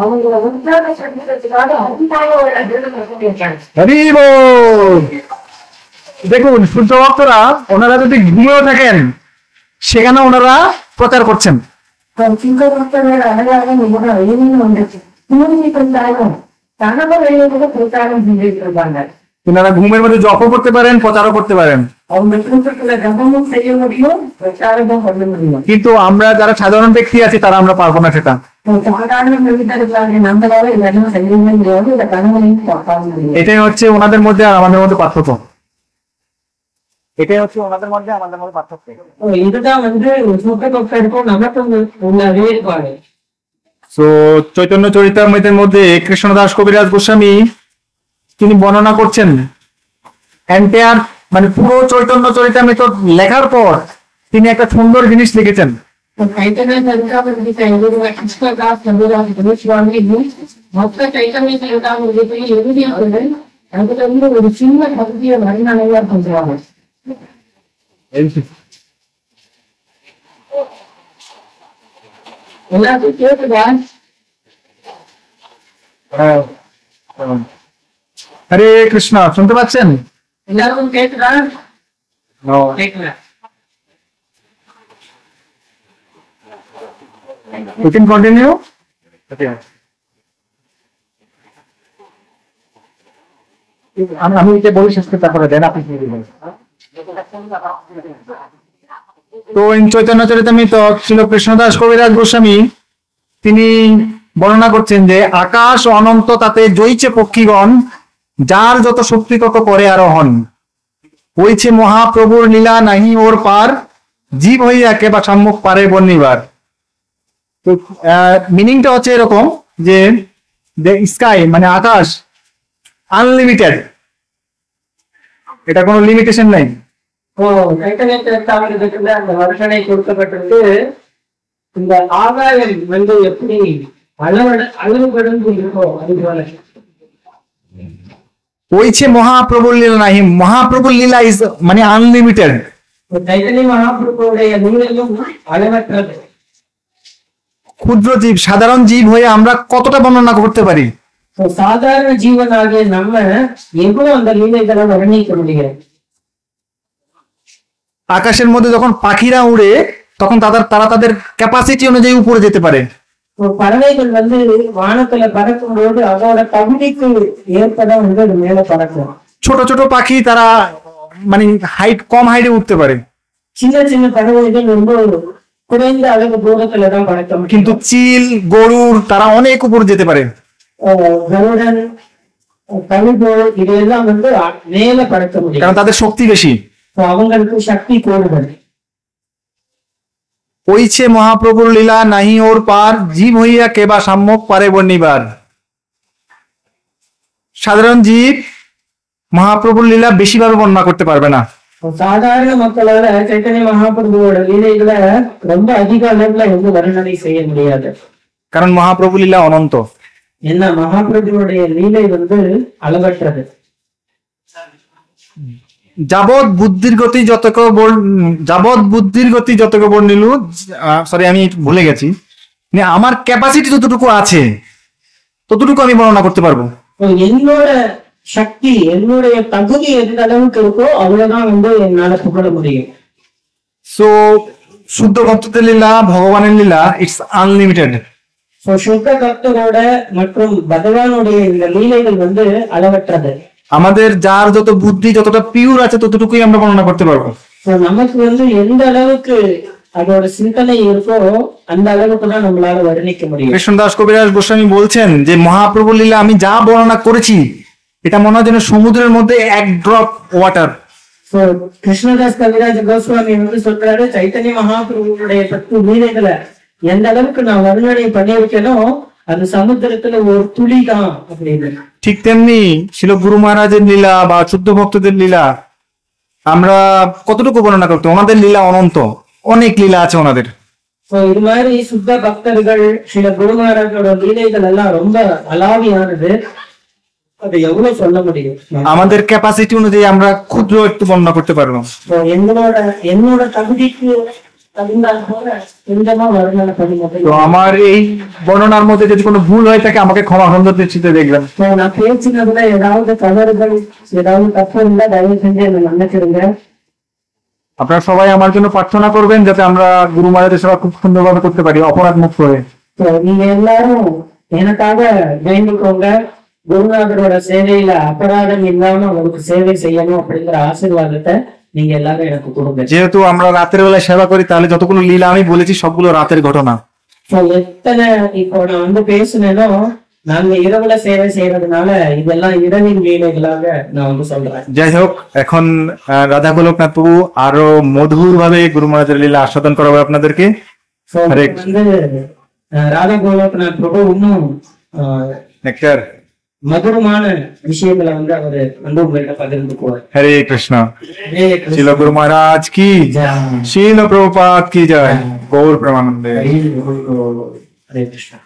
அவங்கள உற்சாக சந்திக்கிறதுக்காக হরি বল। দেখুন সূর্য ভক্তরা ওনারা যদি ঘুমেও থাকেন সেখানে ওনারা প্রচার করছেন। சிங்க பக்தர்கள் அழகாக வெளியும் வந்துச்சு, தூங்கி கொண்டாலும் கனவு வெளியே கூட பிரச்சாரம் செஞ்சுட்டு இருப்பாங்க। ওনারা ঘুমের মধ্যে জপও করতে পারেন, প্রচারও করতে পারেন। அவங்க தூக்கத்துல ஜபமும் செய்ய முடியும், பிரச்சாரமும் பண்ண முடியும்। কিন্তু আমরা যারা সাধারণ ব্যক্তি আছি তারা আমরা পারবো না সেটা। சாதாரண மனிதர்களாக நம்மளால இதெல்லாம் செய்ய முடியாது, இந்த கனவுலையும் பார்க்க முடியும்। এটাই হচ্ছে ওনাদের মধ্যে আর আমাদের মধ্যে পার্থক্য। এটাই হচ্ছে ওনাদের মধ্যে আমাদের মধ্যে পার্থক্য। তো இதுதான் வந்து சுத்த பக்தருக்கும் நமக்கும் உள்ள வேறுபாடு। তো চৈতন্য চরিতামৃতের মধ্যে কৃষ্ণদাস কবিরাজ গোস্বামী তিনি বর্ণনা করছেন এন্টায়ার, মানে পুরো চৈতন্য চরিতামৃত লেখার পর তিনি একটা সুন্দর জিনিস লিখেছেন। చైతన్య చరితామృతి తెలుగు కృష్ణదాస్ కవిరాజ్ గోస్వామి మొత్త చైతన్య చరితామృతి எழுதியது அதுல இருந்து ஒரு சின்ன பகுதியை வர்ணனையா பண்றாங்க. எல்லாத்தையும் கேட்டுதா? হরে কৃষ্ণ, শুনতে পাচ্ছেন? எல்லாரும் கேட்டுதா? கேட்கல। You can continue. আমি এটা বলি শেষ করে তারপরে দেন আপনি কি বলবেন। তো চৈতন্য চরিতামৃত ছিল কৃষ্ণদাস কবিরাজ গোস্বামী তিনি বর্ণনা করছেন যে আকাশ অনন্ত, তাতে জয়িছে পক্ষীগণ, যার যত শক্তি তত করে আরোহণ, হইছে মহাপ্রভুর লীলা নাহি ওর পার, জীব হইয়া কেবা সম্মুখ পারে বর্ণিবার। তো মিনিংটা হচ্ছে এরকম যে স্কাই মানে আকাশ আনলিমিটেড, এটা কোনো লিমিটেশন নাই। சைத்தன்ய சரித்தாமிரத்துல அந்த வருஷனை கொடுக்கப்பட்டிருக்கு. இந்த ஆகாயம் வந்து எப்படி அளவு கடந்து இருக்கோ அது போல হইছে মহাপ্রভুর লীলা নাহি, মহাপ্রভুর লীলা ইজ মানে আনলিমিটেড। চৈতন্য মহাপ্রভুடைய லீலையும் அளவற்றது। ক্ষুদ্র জীব, সাধারণ জীব হয়ে আমরা কতটা বর্ণনা করতে পারি? சாதாரண ஜீவனாகிய நம்ம எவ்வளவு அந்த லீலைகளை வர்ணிக்க முடியாது। আকাশের মধ্যে যখন পাখিরা উড়ে তখন তারা তাদের ক্যাপাসিটি অনুযায়ী উপরে যেতে পারে। பறவைகள் வந்து வானத்துல பறக்கும் போது அதோட தகுதிக்கு ஏற்பட வந்து அது மேல பறக்கும்। ছোট ছোট পাখি তারা মানে হাইট কম হাইটে উঠতে পারে, சின்ன சின்ன பறவைகள் ரொம்ப குறைந்த அளவு தூரத்துலதான் பறக்க முடியும்। কিন্তু চিল গরুর তারা অনেক উপরে যেতে পারে। கருடன் கழுகு இதெல்லாம் வந்து மேல பறக்க முடியும், কারণ তাদের শক্তি বেশি। அவங்களுக்கு சக்தி கூடுதல்। হইছে মহাপ্রভুর লীলা নাহি ওর পার, জীব হইয়া কেবা সম্মুখ পারে বর্ণিবার। সাধারণ জীব মহাপ্রভুর লীলা বেশিভাবে বর্ণনা করতে পারবে না। சாதாரண மக்களால சைத்தன்ய மகாபிரபுவோட லீலைகளை ரொம்ப அதிக அளவுல வந்து வர்ணனை செய்ய முடியாது, কারণ মহাপ্রভু লীলা অনন্ত। என்ன மகாபிரபுவோடைய லீலை வந்து அளவற்றது। যাবৎ বুদ্ধির গতি যতকে বর্ণিলু, সরি আমি ভুলে গেছি, মানে আমার ক্যাপাসিটি যতটুকু আছে ততটুকু আমি বর্ণনা করতে পারবো। என்னோட சக்தி என்னுடைய தகுதி எந்த அளவுக்கு இருக்கோ அவ்வளவுதான் வந்து என்னால புகழ முடியும்। সো শুদ্ধ ভক্তদের লীলা, ভগবানের লীলা ইটস আনলিমিটেড। சுத்த பக்தரோட மற்றும் பகவானுடைய இந்த லீலைகள் வந்து அளவற்றது। আমাদের যার যত বুদ্ধি যতটা পিওর আছে ততটুকুই আমরা বর্ণনা করতে পারবো। நமக்கு வந்து எந்த அளவுக்கு அதோட சிந்தனை இருக்கோ அந்த அளவுக்கு தான் நம்மளால வர்ணிக்க முடியும்। কৃষ্ণদাস কবিরাজ গোস্বামী বলছেন যে মহাপ্রভু লীলা আমি যা বর্ণনা করেছি এটা মনে হয় যেন সমুদ্রের মধ্যে এক ড্রপ ওয়াটার। கிருஷ்ணதாஸ் கவிராஜ் கோஸ்வாமி வந்து சொல்றாரு சைத்தன்ய மகாபிரபுடைய 10 லீலைகளை எந்த அளவுக்கு நான் வர்ணனை பண்ணியிருக்கேனோ அது சமுத்திரத்துல ஒரு துளி தான் அப்படின்னு। ঠিক তেমনি ছিল গুরু মহারাজের লীলা বা শুদ্ধ ভক্তদের লীলা আমরা কতটুকু বর্ণনা করতে, ওনাদের লীলা অনন্ত, অনেক লীলা আছে ওনাদের। இது மாதிரி சுத்த பக்தர்கள் சில குரு மகாராஜோட லீலைகள் எல்லாம் ரொம்ப அலாதியானது, அது எவ்வளவு சொல்ல முடியும்? আমাদের ক্যাপাসিটি অনুযায়ী আমরা ক্ষুদ্র একটু বর্ণনা করতে পারবো। என்னோட தகுதிக்கு தகுந்தால் போல கொஞ்சமா வர்ணனை பண்ணி তো আমার এই বর্ণনার মধ্যে যদি কোনো ভুল হয়ে থাকে আমাকে ক্ষমা সুন্দর দৃষ্টিতে দেখবেন। நான் பேசினதுல ஏதாவது தவறுகள் ஏதாவது தப்பு இருந்தா தயவு செஞ்சு என்ன மன்னிச்சிருங்க। আপনারা সবাই আমার জন্য প্রার্থনা করবেন যাতে আমরা গুরু মহারাজের সেবা খুব সুন্দরভাবে করতে পারি অপরাধ মুক্ত হয়ে। நீங்க எல்லாரும் எனக்காக வேண்டிக்கோங்க, குருநாதரோட சேவையில அபராதம் இல்லாம உங்களுக்கு சேவை செய்யணும் அப்படிங்கிற ஆசீர்வாதத்தை நீங்க எல்லாரும் எனக்கு கொடுங்க। যেহেতু আমরা রাতের বেলায় সেবা করি তাহলে যতগুলো লীলা আমি বলেছি সবগুলো রাতের ঘটনা। எத்தனை இப்போ நான் வந்து பேசினேனோ நாங்க இரவுல சேவை செய்யறதுனால இதெல்லாம் இரவின் லீலைகளாக நான் வந்து சொல்றேன்। যাই হোক এখন রাধা গোলকনাথ প্রভু আরো মধুর ভাবে গুরু মহারাজের লীলা আস্বাদন করাবে আপনাদেরকে। So, வந்து ராதா கோலோகநாத் பிரபு இன்னும் নেকটার மதுரமான விஷயங்களை வந்து அவரு வந்து உங்கள்கிட்ட பகிர்ந்துக்குவார்। হরে কৃষ্ণ। ஹரே கிருஷ்ணா। শিল গুরু মহারাজ কি জয়। শিল প্রভুপাদ কি জয়। গৌর প্রেমানন্দে। ஹரே கிருஷ்ணா।